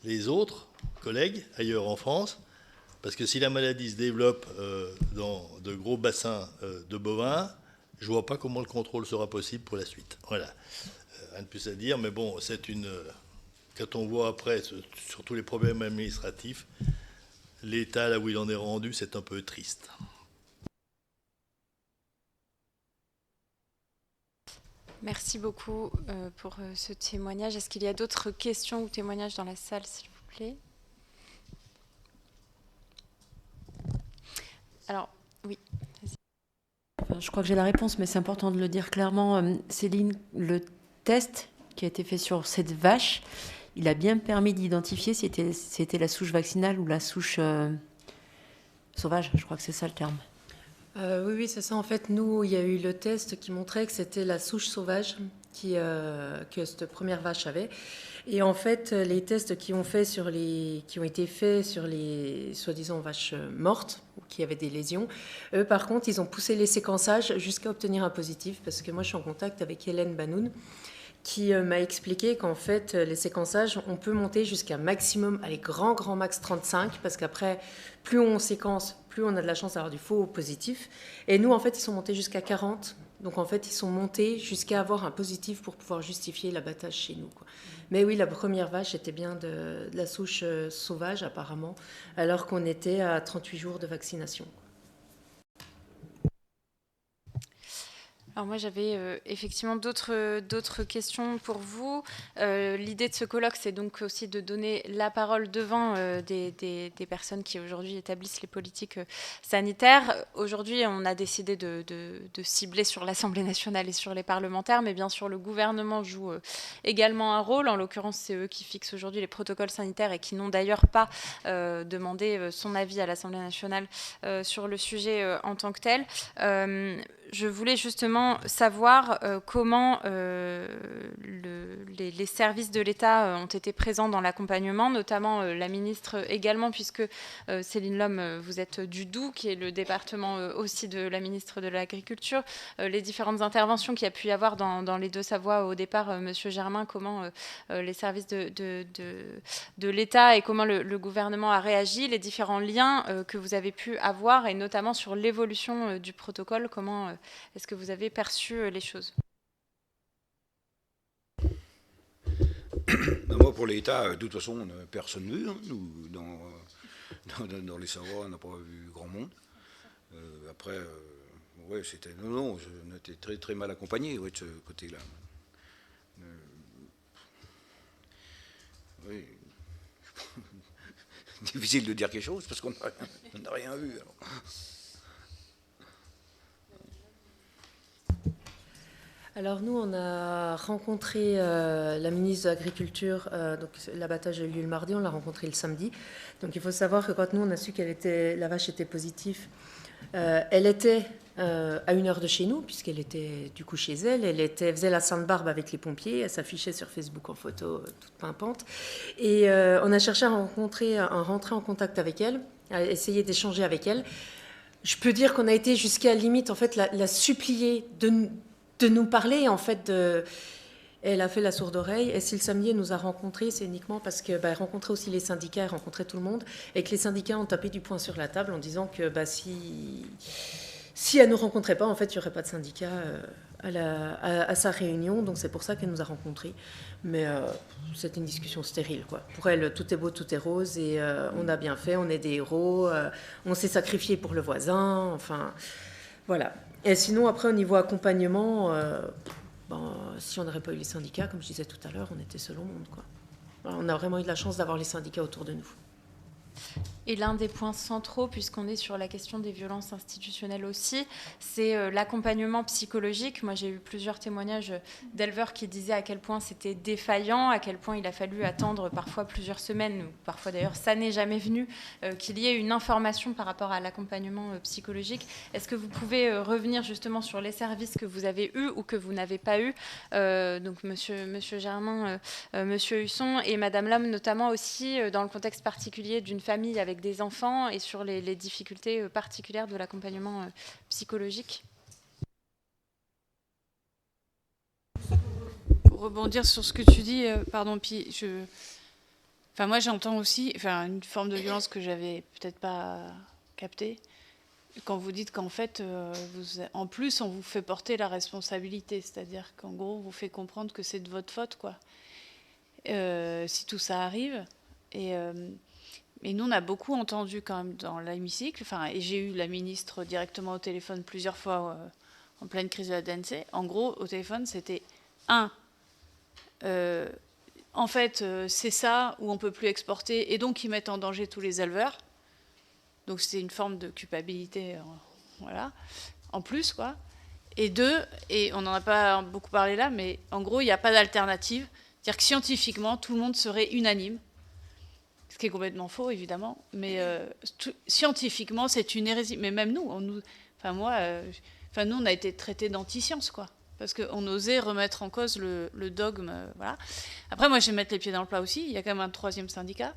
les autres collègues ailleurs en France, parce que si la maladie se développe dans de gros bassins de bovins, je ne vois pas comment le contrôle sera possible pour la suite. Voilà. Rien de plus à dire, mais bon, c'est une... Quand on voit après, sur tous les problèmes administratifs, l'État, là où il en est rendu, c'est un peu triste. Merci beaucoup pour ce témoignage. Est-ce qu'il y a d'autres questions ou témoignages dans la salle, s'il vous plaît? Alors, oui. Enfin, je crois que j'ai la réponse, mais c'est important de le dire clairement. Céline, le test qui a été fait sur cette vache, il a bien permis d'identifier si c'était la souche vaccinale ou la souche sauvage. Je crois que c'est ça le terme. Oui, c'est ça. En fait, nous, il y a eu le test qui montrait que c'était la souche sauvage que cette première vache avait. Et en fait, les tests qui ont été faits sur les soi-disant vaches mortes ou qui avaient des lésions, eux, par contre, ils ont poussé les séquençages jusqu'à obtenir un positif. Parce que moi, je suis en contact avec Hélène Banoun, qui m'a expliqué qu'en fait, les séquençages, on peut monter jusqu'à maximum, allez, grand max 35, parce qu'après, plus on séquence, plus on a de la chance d'avoir du faux positif. Et nous, en fait, ils sont montés jusqu'à 40. Donc, en fait, ils sont montés jusqu'à avoir un positif pour pouvoir justifier l'abattage chez nous, quoi. Mais oui, la première vache était bien de la souche sauvage, apparemment, alors qu'on était à 38 jours de vaccination. Alors moi, j'avais effectivement d'autres questions pour vous. L'idée de ce colloque, c'est donc aussi de donner la parole devant des personnes qui aujourd'hui établissent les politiques sanitaires. Aujourd'hui, on a décidé de cibler sur l'Assemblée nationale et sur les parlementaires, mais bien sûr, le gouvernement joue également un rôle. En l'occurrence, c'est eux qui fixent aujourd'hui les protocoles sanitaires et qui n'ont d'ailleurs pas demandé son avis à l'Assemblée nationale sur le sujet en tant que tel. Je voulais justement savoir comment les services de l'État ont été présents dans l'accompagnement, notamment la ministre également, puisque Céline Lhomme, vous êtes du Doubs, qui est le département aussi de la ministre de l'Agriculture. Les différentes interventions qu'il y a pu y avoir dans les Deux-Savoie au départ, Monsieur Germain, comment les services de l'État et comment le gouvernement a réagi, les différents liens que vous avez pu avoir, et notamment sur l'évolution du protocole, comment est-ce que vous avez perçu les choses? Moi, pour l'État, de toute façon, personne ne veut. Nous, dans les savoirs, on n'a pas vu grand monde. Après, ouais, c'était... Non, on était très, très mal accompagnés, ouais, de ce côté-là. Oui. Difficile de dire quelque chose parce qu'on n'a rien vu. Alors. Alors nous, on a rencontré la ministre de l'Agriculture, donc l'abattage a eu lieu le mardi, on l'a rencontré le samedi. Donc il faut savoir que quand nous, on a su la vache était positive, elle était à 1 heure de chez nous, puisqu'elle était du coup chez elle. Faisait la Sainte-Barbe avec les pompiers, elle s'affichait sur Facebook en photo, toute pimpante. Et on a cherché à rentrer en contact avec elle, à essayer d'échanger avec elle. Je peux dire qu'on a été jusqu'à la limite, en fait, la supplier de nous parler, en fait, elle a fait la sourde oreille. Et si le samedi elle nous a rencontrés, c'est uniquement parce qu'elle rencontrait aussi les syndicats, elle rencontrait tout le monde, et que les syndicats ont tapé du poing sur la table en disant que si elle ne nous rencontrait pas, en fait, il n'y aurait pas de syndicat à sa réunion. Donc c'est pour ça qu'elle nous a rencontrés. Mais c'était une discussion stérile, quoi. Pour elle, tout est beau, tout est rose, et on a bien fait, on est des héros, on s'est sacrifié pour le voisin, enfin, voilà. Et sinon, après, au niveau accompagnement, si on n'aurait pas eu les syndicats, comme je disais tout à l'heure, on était seul au monde, quoi. Alors, on a vraiment eu de la chance d'avoir les syndicats autour de nous. Et l'un des points centraux, puisqu'on est sur la question des violences institutionnelles aussi, c'est l'accompagnement psychologique. Moi, j'ai eu plusieurs témoignages d'éleveurs qui disaient à quel point c'était défaillant, à quel point il a fallu attendre parfois plusieurs semaines, ou parfois d'ailleurs ça n'est jamais venu, qu'il y ait une information par rapport à l'accompagnement psychologique. Est-ce que vous pouvez revenir justement sur les services que vous avez eus ou que vous n'avez pas eus, donc monsieur Germain, monsieur Husson et madame Lhomme notamment aussi, dans le contexte particulier d'une famille avec des enfants et sur les difficultés particulières de l'accompagnement psychologique. Pour rebondir sur ce que tu dis, pardon, puis moi j'entends aussi une forme de violence que j'avais peut-être pas captée quand vous dites qu'en fait, en plus, on vous fait porter la responsabilité, c'est-à-dire qu'en gros, on vous fait comprendre que c'est de votre faute, quoi. Si tout ça arrive. Et nous, on a beaucoup entendu quand même dans l'hémicycle, et j'ai eu la ministre directement au téléphone plusieurs fois en pleine crise de la DNC. En gros, au téléphone, c'était en fait, c'est ça où on ne peut plus exporter, et donc ils mettent en danger tous les éleveurs. Donc c'était une forme de culpabilité, voilà, en plus, quoi. Et 2, et on n'en a pas beaucoup parlé là, mais en gros, il n'y a pas d'alternative. C'est-à-dire que scientifiquement, tout le monde serait unanime. Ce qui est complètement faux, évidemment, mais scientifiquement, c'est une hérésie. Mais même nous, nous, on a été traités d'anti-science, quoi, parce qu'on osait remettre en cause le dogme, voilà. Après, moi, je vais mettre les pieds dans le plat aussi. Il y a quand même un 3e syndicat.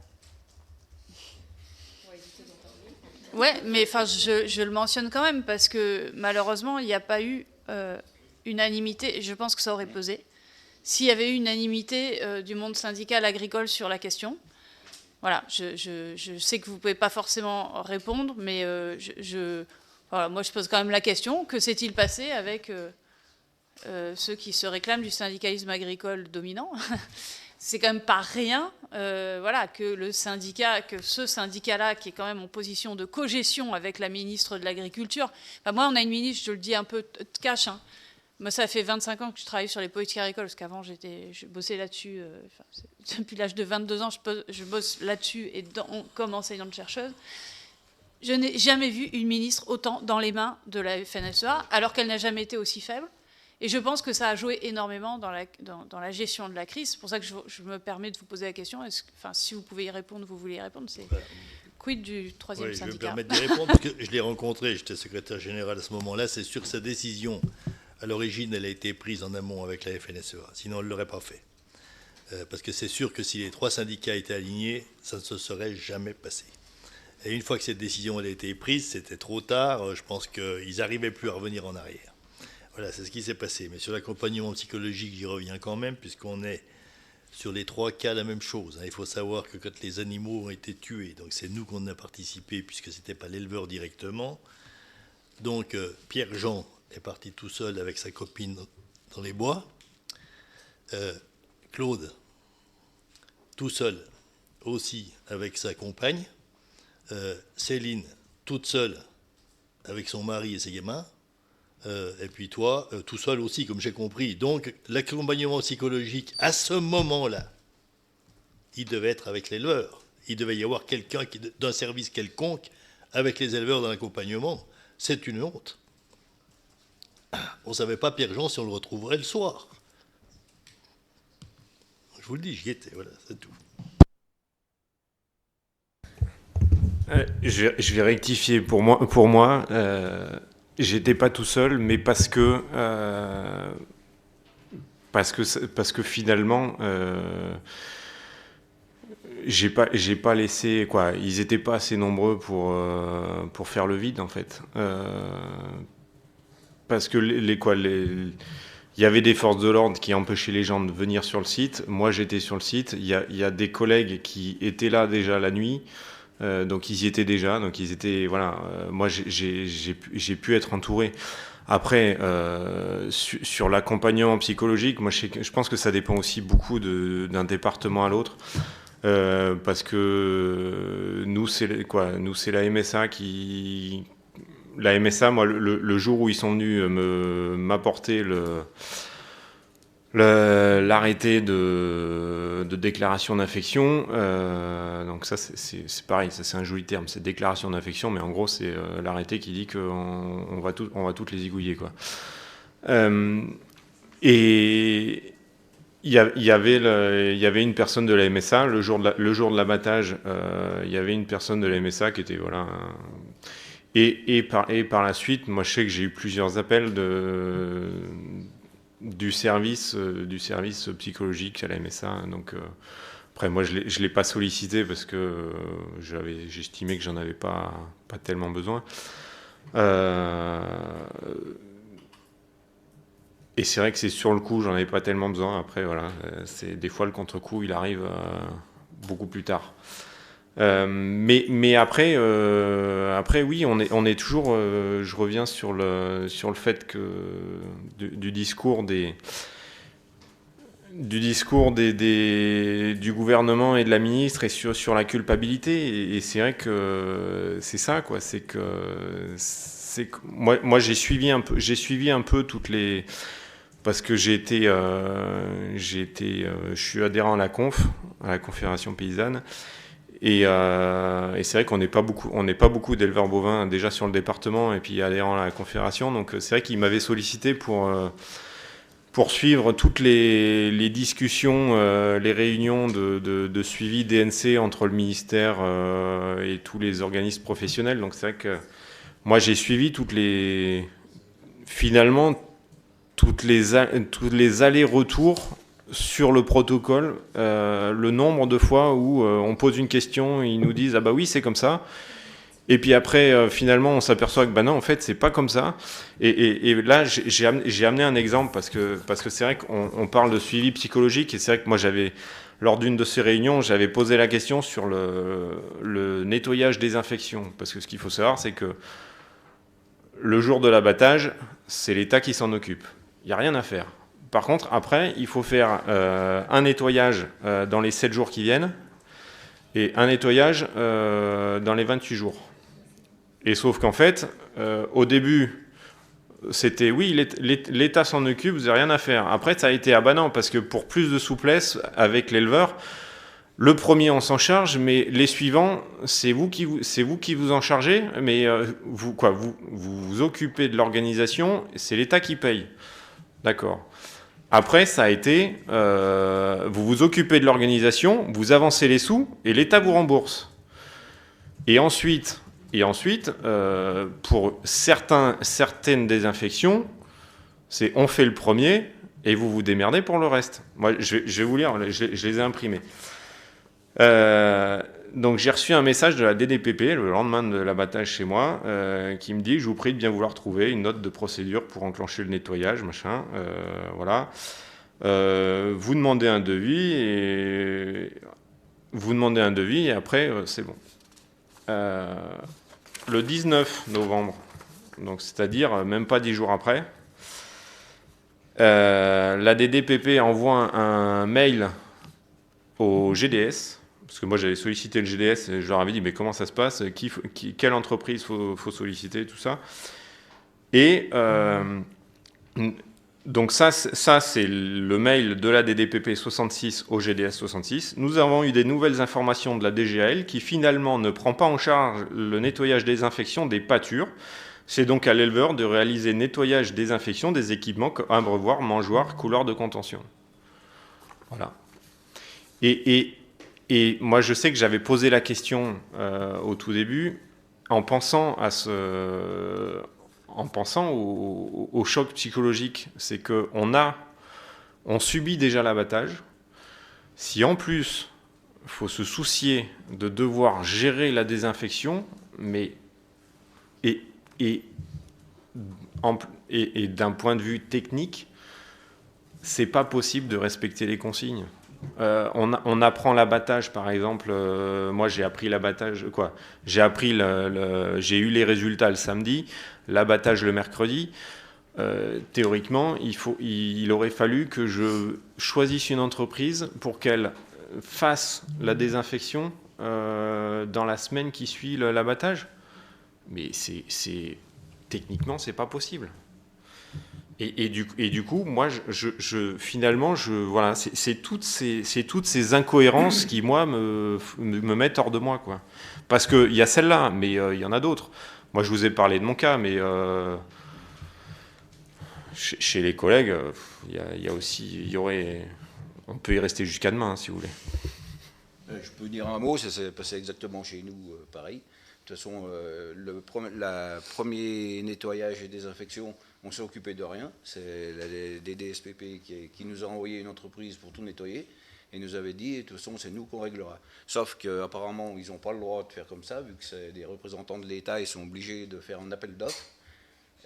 Ouais, mais je le mentionne quand même parce que malheureusement, il n'y a pas eu unanimité. Et je pense que ça aurait pesé s'il y avait eu unanimité du monde syndical agricole sur la question. Voilà, je sais que vous ne pouvez pas forcément répondre, mais voilà, moi je pose quand même la question. Que s'est-il passé avec ceux qui se réclament du syndicalisme agricole dominant? C'est quand même pas rien, voilà, que ce syndicat-là, qui est quand même en position de cogestion avec la ministre de l'Agriculture. Moi, on a une ministre, je le dis un peu de cash, hein. Moi, ça fait 25 ans que je travaille sur les politiques agricoles, parce qu'avant, je bossais là-dessus. Depuis l'âge de 22 ans, je bosse là-dessus et comme enseignante-chercheuse. Je n'ai jamais vu une ministre autant dans les mains de la FNSEA, alors qu'elle n'a jamais été aussi faible. Et je pense que ça a joué énormément dans la gestion de la crise. C'est pour ça que je me permets de vous poser la question. Si vous pouvez y répondre, vous voulez y répondre. C'est quid du 3e syndicat? Je vais me permettre d'y répondre, parce que je l'ai rencontré, j'étais secrétaire général à ce moment-là. C'est sûr que sa décision, à l'origine, elle a été prise en amont avec la FNSEA. Sinon, elle ne l'aurait pas fait. Parce que c'est sûr que si les 3 syndicats étaient alignés, ça ne se serait jamais passé. Et une fois que cette décision elle a été prise, c'était trop tard. Je pense qu'ils n'arrivaient plus à revenir en arrière. Voilà, c'est ce qui s'est passé. Mais sur l'accompagnement psychologique, j'y reviens quand même, puisqu'on est sur les 3 cas la même chose. Il faut savoir que quand les animaux ont été tués, donc c'est nous qu'on a participé, puisque ce n'était pas l'éleveur directement. Donc Pierre-Jean est parti tout seul avec sa copine dans les bois. Claude, tout seul, aussi avec sa compagne. Céline toute seule avec son mari et ses gamins, et puis toi tout seul aussi, comme j'ai compris. Donc l'accompagnement psychologique à ce moment-là, il devait être avec l'éleveur. Il devait y avoir quelqu'un d'un service quelconque avec les éleveurs dans l'accompagnement. C'est une honte. On ne savait pas, Pierre-Jean, si on le retrouverait le soir. Je vous le dis, j'y étais, voilà, c'est tout. Je vais rectifier. Pour moi, j'étais pas tout seul, mais parce que finalement, j'ai pas laissé quoi. Ils étaient pas assez nombreux pour faire le vide en fait. Parce que il y avait des forces de l'ordre qui empêchaient les gens de venir sur le site. Moi, j'étais sur le site. Il y a des collègues qui étaient là déjà la nuit. Donc ils y étaient déjà, donc ils étaient voilà. Moi j'ai pu être entouré. Après sur l'accompagnement psychologique, moi je pense que ça dépend aussi beaucoup d'un département à l'autre, parce que nous c'est la MSA qui moi le jour où ils sont venus m'apporter l'arrêté de déclaration d'infection, donc ça c'est pareil, ça c'est un joli terme, c'est déclaration d'infection, mais en gros c'est l'arrêté qui dit qu'on va toutes les zigouiller quoi. Et il y avait une personne de la MSA le jour de l'abattage, il y avait une personne de la MSA qui était voilà. Et par la suite, moi je sais que j'ai eu plusieurs appels du service psychologique à la MSA. Donc après moi je l'ai pas sollicité parce que j'estimais que j'en avais pas tellement besoin. Et c'est vrai que c'est sur le coup j'en avais pas tellement besoin. Après voilà, c'est des fois le contre-coup il arrive beaucoup plus tard. Mais après oui, on est toujours. Je reviens sur le fait que du discours du gouvernement et de la ministre et sur la culpabilité. Et c'est vrai que c'est ça quoi. C'est que moi j'ai suivi un peu toutes les. Parce que je suis adhérent à la Confédération paysanne. Et c'est vrai qu'on n'est pas beaucoup d'éleveurs bovins déjà sur le département et puis adhérents à la Confédération. Donc c'est vrai qu'ils m'avaient sollicité pour suivre toutes les discussions, les réunions de suivi DNC entre le ministère et tous les organismes professionnels. Donc c'est vrai que moi j'ai suivi toutes les allers-retours sur le protocole, le nombre de fois où on pose une question, ils nous disent ah bah oui c'est comme ça, et puis après finalement on s'aperçoit que bah non en fait c'est pas comme ça. Et là j'ai amené un exemple parce que c'est vrai qu'on parle de suivi psychologique et c'est vrai que moi lors d'une de ces réunions j'avais posé la question sur le nettoyage des infections, parce que ce qu'il faut savoir c'est que le jour de l'abattage c'est l'État qui s'en occupe, il n'y a rien à faire. Par contre, après, il faut faire un nettoyage dans les 7 jours qui viennent et un nettoyage dans les 28 jours. Et sauf qu'en fait, au début, c'était oui, l'État s'en occupe, vous n'avez rien à faire. Après, ça a été ah bah non, parce que pour plus de souplesse avec l'éleveur, le premier on s'en charge, mais les suivants, c'est vous qui vous en chargez, mais vous vous occupez de l'organisation, c'est l'État qui paye. D'accord. Après, ça a été, vous vous occupez de l'organisation, vous avancez les sous et l'État vous rembourse. Et ensuite, pour certaines désinfections, c'est on fait le premier et vous vous démerdez pour le reste. Moi, je vais vous lire, je les ai imprimés. Donc j'ai reçu un message de la DDPP le lendemain de l'abattage chez moi qui me dit « Je vous prie de bien vouloir trouver une note de procédure pour enclencher le nettoyage, machin. Voilà. Vous demandez un devis et après c'est bon. » Le 19 novembre, donc c'est-à-dire même pas 10 jours après, la DDPP envoie un mail au GDS parce que moi j'avais sollicité le GDS et je leur avais dit mais comment ça se passe, quelle entreprise faut solliciter, tout ça. Et donc ça c'est le mail de la DDPP 66 au GDS 66. Nous avons eu des nouvelles informations de la DGAL qui finalement ne prend pas en charge le nettoyage désinfection des pâtures. C'est donc à l'éleveur de réaliser nettoyage désinfection des équipements comme abreuvoirs, mangeoires, couloirs de contention. Voilà. Et moi, je sais que j'avais posé la question au tout début en pensant au choc psychologique. C'est qu'on subit déjà l'abattage. Si en plus, il faut se soucier de devoir gérer la désinfection, et d'un point de vue technique, c'est pas possible de respecter les consignes. On apprend l'abattage, par exemple. Moi, j'ai appris l'abattage. J'ai eu les résultats le samedi, l'abattage le mercredi. Théoriquement, il aurait fallu que je choisisse une entreprise pour qu'elle fasse la désinfection dans la semaine qui suit l'abattage. Mais techniquement, c'est pas possible. Et du coup, moi, finalement, voilà, c'est toutes ces incohérences qui, moi, me mettent hors de moi, quoi. Parce qu'il y a celle-là, mais il y en a d'autres. Moi, je vous ai parlé de mon cas, mais chez les collègues, on peut y rester jusqu'à demain, si vous voulez. Je peux dire un mot, ça s'est passé exactement chez nous, pareil. De toute façon, le premier nettoyage et désinfection, on ne s'est occupé de rien. C'est la DDSPP qui nous a envoyé une entreprise pour tout nettoyer et nous avait dit, de toute façon, c'est nous qu'on réglera. Sauf qu'apparemment, ils n'ont pas le droit de faire comme ça, vu que c'est des représentants de l'État, ils sont obligés de faire un appel d'offres.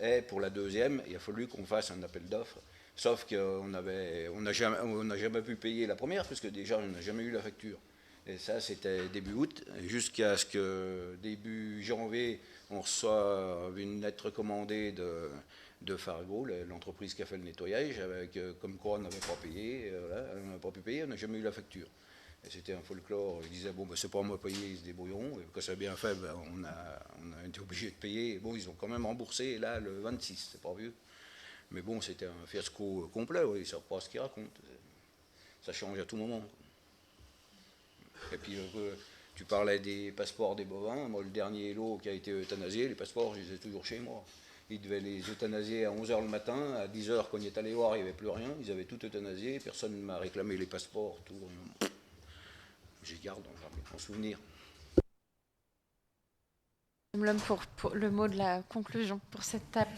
Et pour la deuxième, il a fallu qu'on fasse un appel d'offres. Sauf qu'on n'a jamais pu payer la première, puisque déjà, on n'a jamais eu la facture. Et ça, c'était début août, jusqu'à ce que début janvier, on reçoit une lettre recommandée de Fargo, l'entreprise qui a fait le nettoyage, avec comme quoi on n'avait pas payé, voilà, on n'a pas pu payer, on n'a jamais eu la facture. Et c'était un folklore, ils disaient, bon, ben, c'est pas à moi de payer, ils se débrouilleront, et quand ça a bien fait, ben, on a été obligé de payer, et bon, ils ont quand même remboursé, là, le 26, c'est pas vieux. Mais bon, c'était un fiasco complet, oui, ils ne savent pas ce qu'ils racontent, ça change à tout moment. Et puis, tu parlais des passeports des bovins. Moi, le dernier lot qui a été euthanasié, les passeports, je les ai toujours chez moi. Ils devaient les euthanasier à 11h le matin. À 10h, quand on y est allé voir, il n'y avait plus rien. Ils avaient tout euthanasié. Personne ne m'a réclamé les passeports. Tout. J'y garde en souvenir. L'homme pour le mot de la conclusion pour cette table.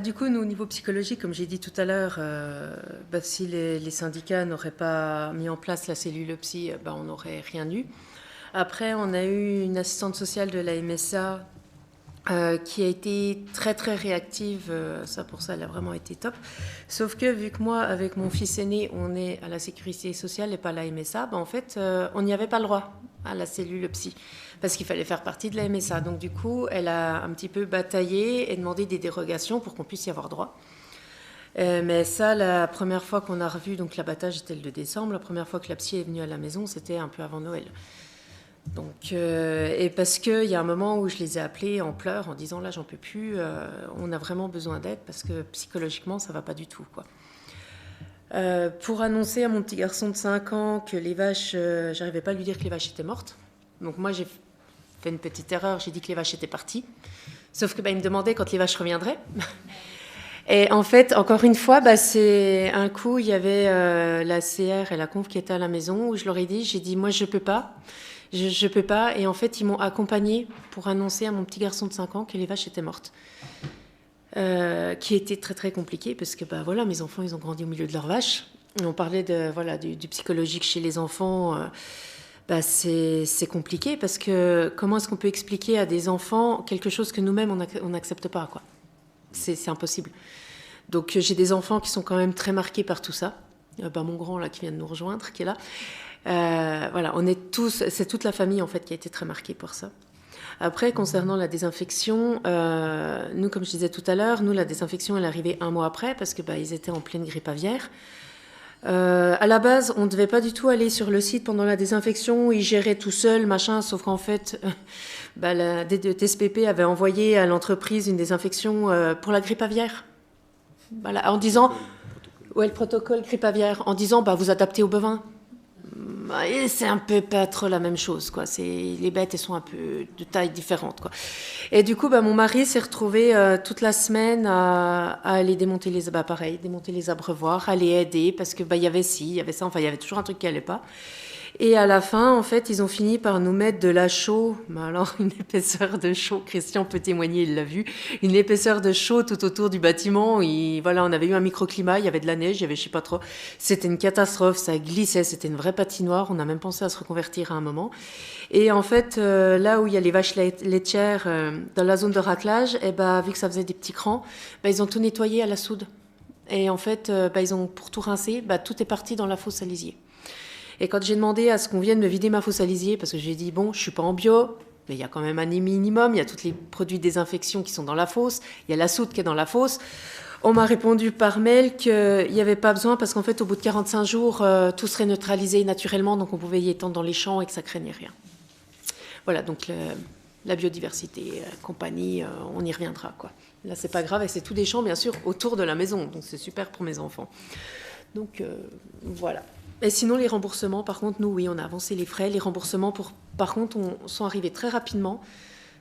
Du coup, nous, au niveau psychologique, comme j'ai dit tout à l'heure, si les syndicats n'auraient pas mis en place la cellule psy, on n'aurait rien eu. Après, on a eu une assistante sociale de la MSA qui a été très, très réactive. Pour ça, elle a vraiment été top. Sauf que, vu que moi, avec mon fils aîné, on est à la sécurité sociale et pas à la MSA, en fait, on n'y avait pas le droit à la cellule psy, parce qu'il fallait faire partie de la MSA. Donc du coup, elle a un petit peu bataillé et demandé des dérogations pour qu'on puisse y avoir droit. Mais ça, la première fois qu'on a revu, donc l'abattage était le 2 décembre, la première fois que la psy est venue à la maison, c'était un peu avant Noël. Donc, et parce qu'il y a un moment où je les ai appelés en pleurs, en disant là, j'en peux plus, on a vraiment besoin d'aide, parce que psychologiquement, ça va pas du tout, quoi. Pour annoncer à mon petit garçon de 5 ans que les vaches, j'arrivais pas à lui dire que les vaches étaient mortes. Donc moi, j'ai fait une petite erreur, j'ai dit que les vaches étaient parties. Sauf que il me demandait quand les vaches reviendraient. Et en fait, encore une fois, c'est un coup, il y avait la CR et la conf qui étaient à la maison, où je leur ai dit, j'ai dit, moi, je peux pas. Je peux pas. Et en fait, ils m'ont accompagnée pour annoncer à mon petit garçon de 5 ans que les vaches étaient mortes. Qui était très très compliqué parce que mes enfants ils ont grandi au milieu de leurs vaches. Et on parlait du psychologique chez les enfants. C'est compliqué parce que comment est-ce qu'on peut expliquer à des enfants quelque chose que nous-mêmes on n'accepte pas, quoi. C'est impossible. Donc j'ai des enfants qui sont quand même très marqués par tout ça. Mon grand là qui vient de nous rejoindre, qui est là. On est tous, c'est toute la famille en fait qui a été très marquée par ça. Après, concernant la désinfection, nous, comme je disais tout à l'heure, la désinfection, elle est arrivée 1 mois après parce que ils étaient en pleine grippe aviaire. À la base, on ne devait pas du tout aller sur le site pendant la désinfection. Ils géraient tout seuls, machin, sauf qu'en fait, la DSPP avait envoyé à l'entreprise une désinfection pour la grippe aviaire. Voilà, en disant... Ouais, le protocole grippe aviaire, en disant vous adaptez aux bovins. Et c'est un peu pas trop la même chose, quoi. Les bêtes, elles sont un peu de taille différente, quoi. Et du coup, mon mari s'est retrouvé toute la semaine à aller démonter démonter les abreuvoirs, aller aider, parce que il y avait ci, il y avait ça, enfin il y avait toujours un truc qui allait pas. Et à la fin, en fait, ils ont fini par nous mettre de la chaux. Mais alors, une épaisseur de chaux, Christian peut témoigner, il l'a vu, une épaisseur de chaux tout autour du bâtiment. Voilà, on avait eu un microclimat, il y avait de la neige, il y avait je sais pas trop. C'était une catastrophe, ça glissait, c'était une vraie patinoire. On a même pensé à se reconvertir à un moment. Et en fait, là où il y a les vaches laitières, dans la zone de raclage, vu que ça faisait des petits crans, ils ont tout nettoyé à la soude. Et en fait, ils ont, pour tout rincer, tout est parti dans la fosse à lisier. Et quand j'ai demandé à ce qu'on vienne me vider ma fosse à lisier, parce que j'ai dit, je suis pas en bio, mais il y a quand même un minimum, il y a tous les produits de désinfection qui sont dans la fosse, il y a la soude qui est dans la fosse. On m'a répondu par mail qu'il n'y avait pas besoin, parce qu'en fait, au bout de 45 jours, tout serait neutralisé naturellement, donc on pouvait y étendre dans les champs et que ça craignait rien. Voilà, donc la biodiversité, compagnie, on y reviendra, quoi. Là, c'est pas grave, et c'est tous des champs, bien sûr, autour de la maison, donc c'est super pour mes enfants. Donc, voilà. Et sinon, les remboursements, par contre, nous, oui, on a avancé les frais. Les remboursements, par contre, sont arrivés très rapidement,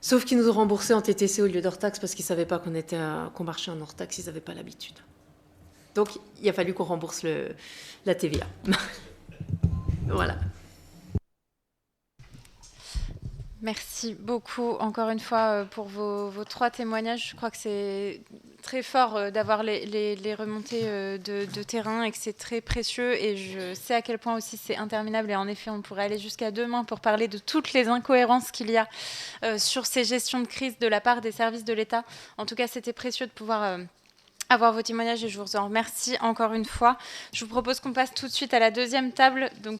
sauf qu'ils nous ont remboursés en TTC au lieu d'hors-taxe parce qu'ils ne savaient pas qu'on marchait en hors-taxe, ils n'avaient pas l'habitude. Donc, il a fallu qu'on rembourse la TVA. Voilà. Merci beaucoup, encore une fois, pour vos 3 témoignages. Je crois que c'est très fort d'avoir les remontées de terrain et que c'est très précieux. Et je sais à quel point aussi c'est interminable. Et en effet, on pourrait aller jusqu'à demain pour parler de toutes les incohérences qu'il y a sur ces gestions de crise de la part des services de l'État. En tout cas, c'était précieux de pouvoir... avoir vos témoignages et je vous en remercie encore une fois. Je vous propose qu'on passe tout de suite à la deuxième table. Donc,